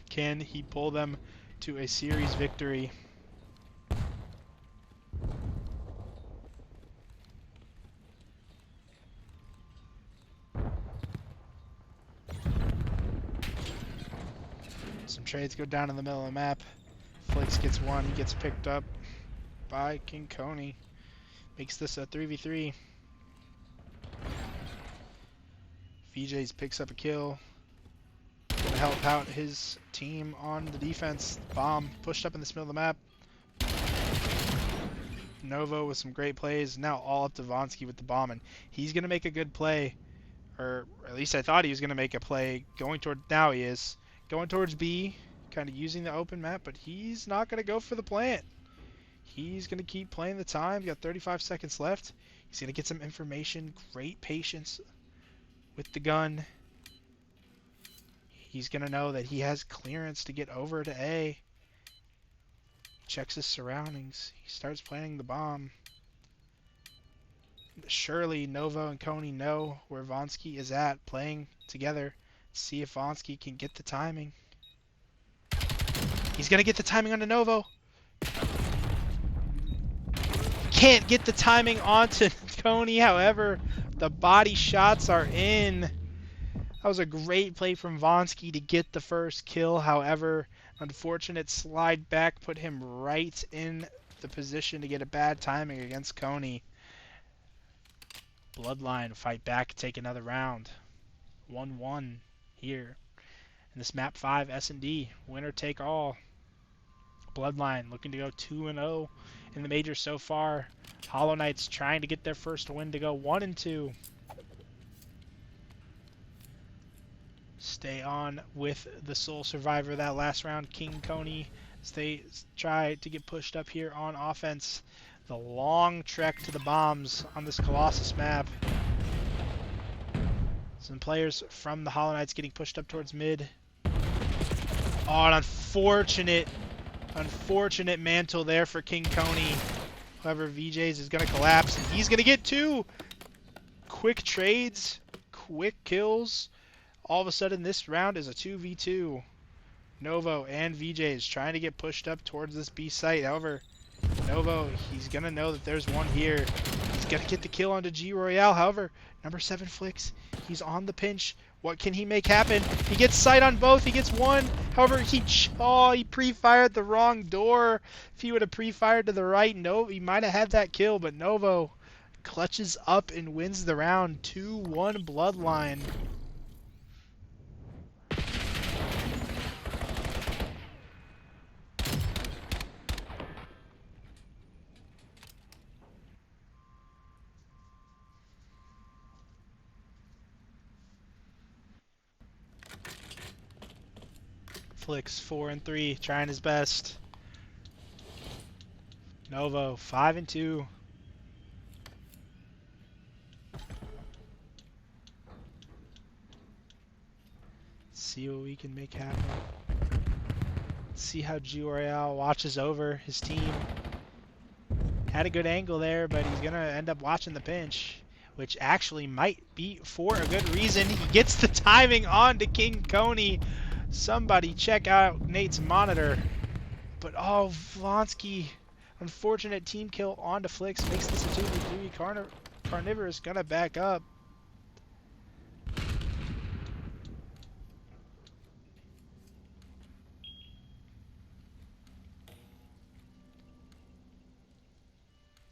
Can he pull them to a series victory? Some trades go down in the middle of the map. Flix gets one. He gets picked up by King Coney. Makes this a 3v3. VJs picks up a kill. Gonna help out his team on the defense. Bomb pushed up in the middle of the map. Novo with some great plays. Now all up to Vonsky with the bomb, and he's gonna make a good play, or at least I thought he was gonna make a play going toward. Now he is going towards B, kind of using the open map, but he's not gonna go for the plant. He's gonna keep playing the time. Got 35 seconds left. He's gonna get some information. Great patience with the gun. He's gonna know that he has clearance to get over to A. Checks his surroundings. He starts planting the bomb. Surely Novo and Coney know where Vonsky is at, playing together. See if Vonsky can get the timing. He's gonna get the timing onto Novo. Can't get the timing onto Coney, however, the body shots are in. That was a great play from Vonsky to get the first kill. However, unfortunate slide back put him right in the position to get a bad timing against Coney. Bloodline fight back, take another round. 1-1 here. In this map 5 S&D, winner take all. Bloodline looking to go 2-0 in the major so far. Hollowknights trying to get their first win to go 1-2. Stay on with the sole survivor that last round, King Coney, as they try to get pushed up here on offense. The long trek to the bombs on this Colossus map. Some players from the Hollowknights getting pushed up towards mid. Oh, an unfortunate mantle there for King Coney. However, VJs is going to collapse, and he's going to get two. Quick trades, quick kills. All of a sudden, this round is a 2v2. Novo and VJs trying to get pushed up towards this B site. However, Novo, he's going to know that there's one here. He's going to get the kill onto G Royale. However, number 7 Flix, he's on the pinch. What can he make happen? He gets sight on both. He gets one. However, he pre-fired the wrong door. If he would have pre-fired to the right, no, he might have had that kill. But Novo clutches up and wins the round. 2-1 Bloodline. Flix 4-3, trying his best. Novo 5-2. See what we can make happen. See how G Royale watches over his team. Had a good angle there, but he's gonna end up watching the pinch, which actually might be for a good reason. He gets the timing on to King Coney. Somebody check out Nate's monitor. But oh, Vonsky, unfortunate team kill onto Flix, makes this a 2v3. Carnivorous gonna back up.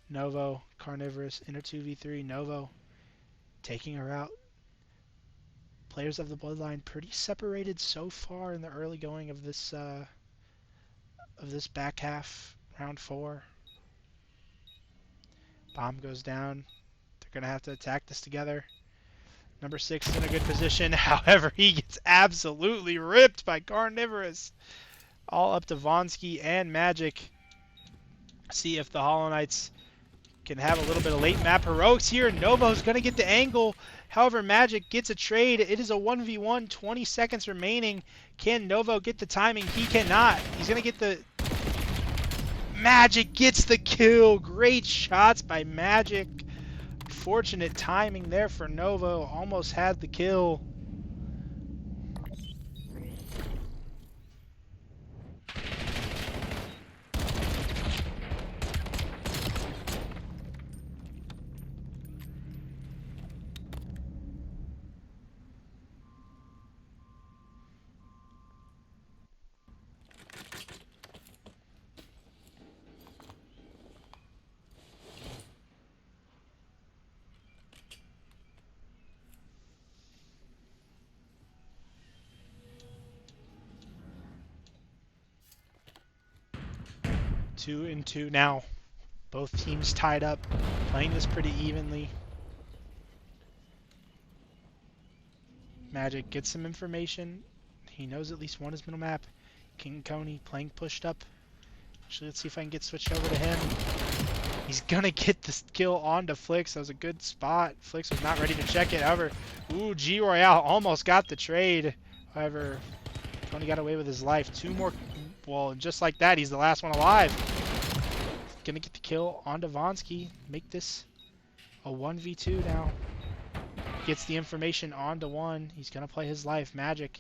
Novo, Carnivorous, in a 2v3. Novo taking her out. Players of the Bloodline pretty separated so far in the early going of this back half Round 4. Bomb goes down. They're going to have to attack this together. Number 6 is in a good position. However, he gets absolutely ripped by Carnivorous. All up to Vonsky and Magic. See if the Hollowknights can have a little bit of late map heroics here. Novo's going to get the angle. However, Magic gets a trade. It is a 1v1, 20 seconds remaining. Can Novo get the timing? He cannot. He's going to get the... Magic gets the kill. Great shots by Magic. Fortunate timing there for Novo. Almost had the kill. Two and two now. Both teams tied up, playing this pretty evenly. Magic gets some information. He knows at least one is middle map. King Coney playing pushed up. Actually, let's see if I can get switched over to him. He's gonna get this kill onto Flix. That was a good spot. Flix was not ready to check it. However, ooh, G Royale almost got the trade. However, Coney got away with his life. Two more. Well, just like that, he's the last one alive. Gonna get the kill onto Vonsky. Make this a 1v2 now. Gets the information onto one. He's gonna play his life. Magic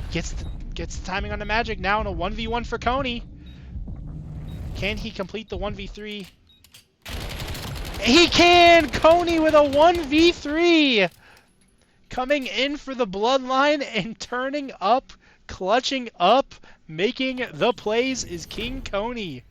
gets the timing on the Magic now in a 1v1 for Coney. Can he complete the 1v3? He can! Coney with a 1v3! Coming in for the bloodline and turning up, clutching up, making the plays is King Coney.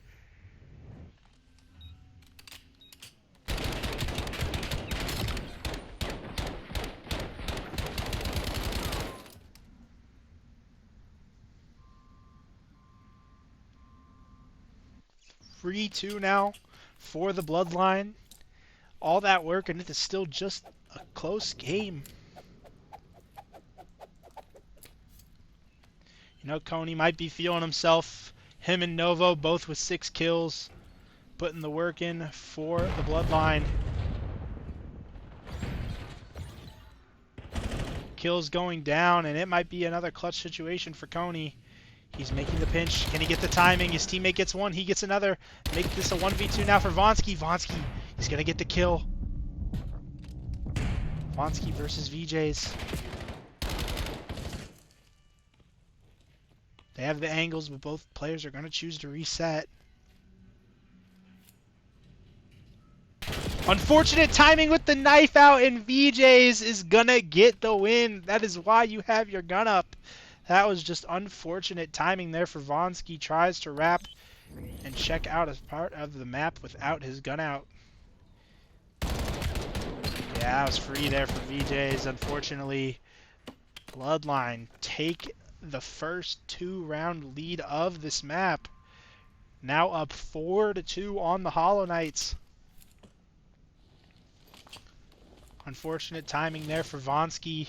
Three-two now for the bloodline. All that work and it is still just a close game. You know, Coney might be feeling himself. Him and Novo both with 6 kills. Putting the work in for the bloodline. Kills going down, and it might be another clutch situation for Coney. He's making the pinch. Can he get the timing? His teammate gets one. He gets another. Make this a 1v2 now for Vonsky. Vonsky, he's going to get the kill. Vonsky versus VJs. They have the angles, but both players are going to choose to reset. Unfortunate timing with the knife out, and VJs is going to get the win. That is why you have your gun up. That was just unfortunate timing there for Vonsky. Tries to wrap and check out as part of the map without his gun out. Yeah, that was free there for VJs. Unfortunately, Bloodline take the first 2-round lead of this map. Now up 4-2 on the Hollowknights. Unfortunate timing there for Vonsky.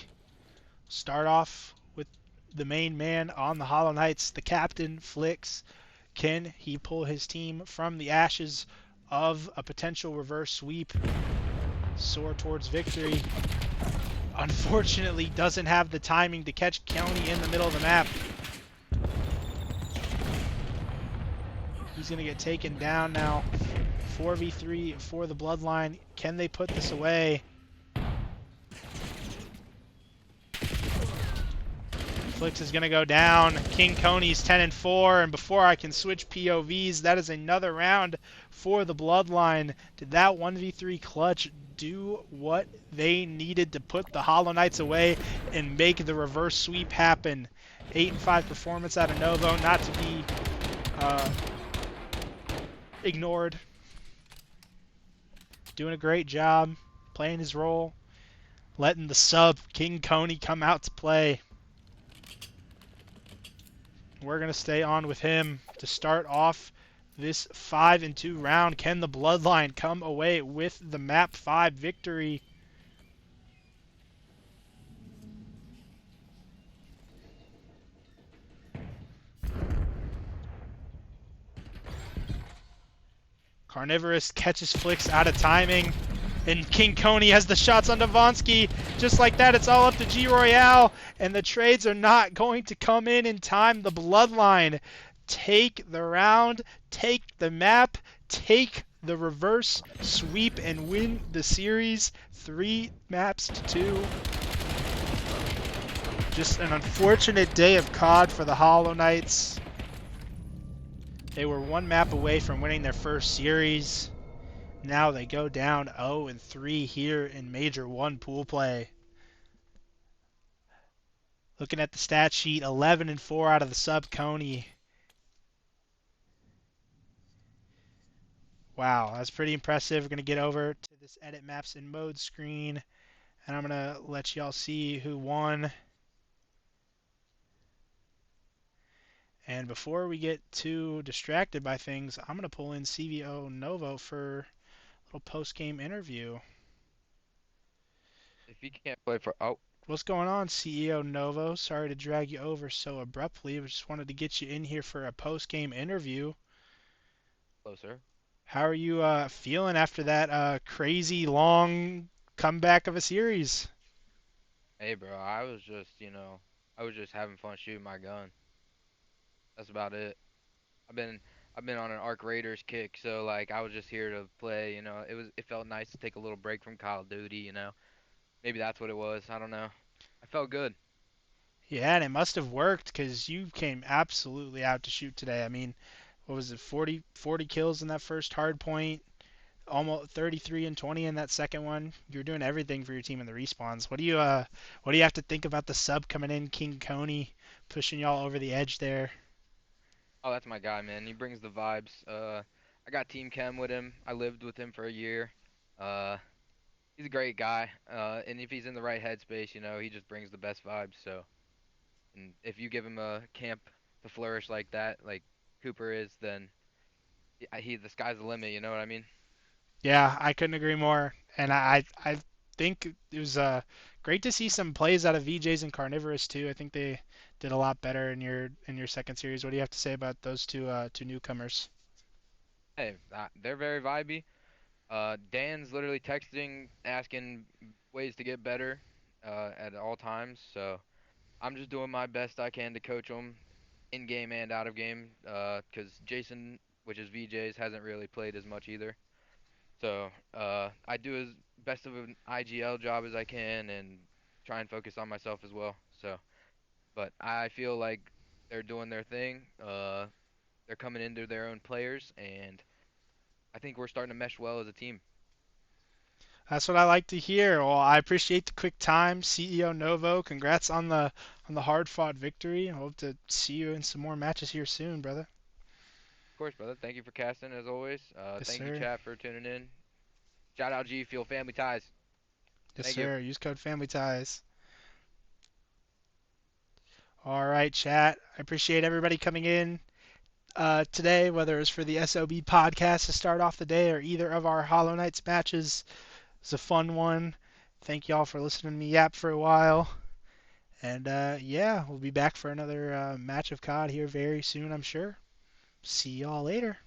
Start off with the main man on the Hollowknights, the captain, Flix. Can he pull his team from the ashes of a potential reverse sweep? Soar towards victory. Unfortunately, doesn't have the timing to catch Coney in the middle of the map. He's going to get taken down now. 4v3 for the bloodline. Can they put this away? Flix is going to go down. King Coney's 10-4, and before I can switch POVs, that is another round for the bloodline. Did that 1v3 clutch do what they needed to put the Hollowknights away and make the reverse sweep happen? 8-5 performance out of Novo, not to be ignored. Doing a great job, playing his role, letting the sub King Coney come out to play. We're going to stay on with him to start off this 5-2 round. Can the Bloodline come away with the map 5 victory? Carnivorous catches Flicks out of timing. And King Coney has the shots on Devonsky. Just like that, it's all up to G Royale. And the trades are not going to come in time. The Bloodline take the round, take the map, take the reverse sweep, and win the series 3 maps to 2. Just an unfortunate day of COD for the Hollowknights. They were 1 map away from winning their first series. Now they go down 0-3 here in Major 1 pool play. Looking at the stat sheet, 11-4 out of the sub Coney. Wow, that's pretty impressive. We're going to get over to this edit maps and mode screen, and I'm going to let y'all see who won. And before we get too distracted by things, I'm going to pull in CVO Novo for a little post-game interview. If he can't play for What's going on, CEO Novo? Sorry to drag you over so abruptly, but just wanted to get you in here for a post-game interview. closer. How are you feeling after that crazy long comeback of a series? Hey, bro, I was just, I was just having fun shooting my gun. That's about it. I've been I've been on an Arc Raiders kick, so like I was just here to play, it felt nice to take a little break from Call of Duty. Maybe that's what it was. I don't know. I felt good. Yeah, and it must have worked because you came absolutely out to shoot today. I mean, what was it, 40 kills in that first hard point, almost 33 and 20 in that second one. You're doing everything for your team in the respawns. What do you have to think about the sub coming in, King Coney, pushing y'all over the edge there? Oh, that's my guy, man. He brings the vibes. I got Team Chem with him. I lived with him for a year. Uh, he's a great guy. And if he's in the right headspace, he just brings the best vibes. So, and if you give him a camp to flourish like that, like Cooper is, then the sky's the limit. You know what I mean? Yeah, I couldn't agree more. And I think it was great to see some plays out of VJs and Carnivorous too. I think they did a lot better in your second series. What do you have to say about those two newcomers? Hey, they're very vibey. Dan's literally texting, asking ways to get better at all times. So I'm just doing my best I can to coach them in game and out of game. Because Jason, which is VJ's, hasn't really played as much either. So I do as best of an IGL job as I can and try and focus on myself as well. So, but I feel like they're doing their thing. They're coming into their own players, and I think we're starting to mesh well as a team. That's what I like to hear. Well, I appreciate the quick time, CEO Novo. Congrats on the hard fought victory. I hope to see you in some more matches here soon, brother. Of course, brother. Thank you for casting as always. Yes, Thank you, sir. chat, for tuning in. Shout out G Fuel Family Ties. Yes, Thank you. sir. Use code Family Ties. All right, chat. I appreciate everybody coming in today, whether it's for the SOB podcast to start off the day or either of our Hollow Knights matches. It's a fun one. Thank y'all for listening to me yap for a while. And yeah, we'll be back for another match of COD here very soon, I'm sure. See y'all later.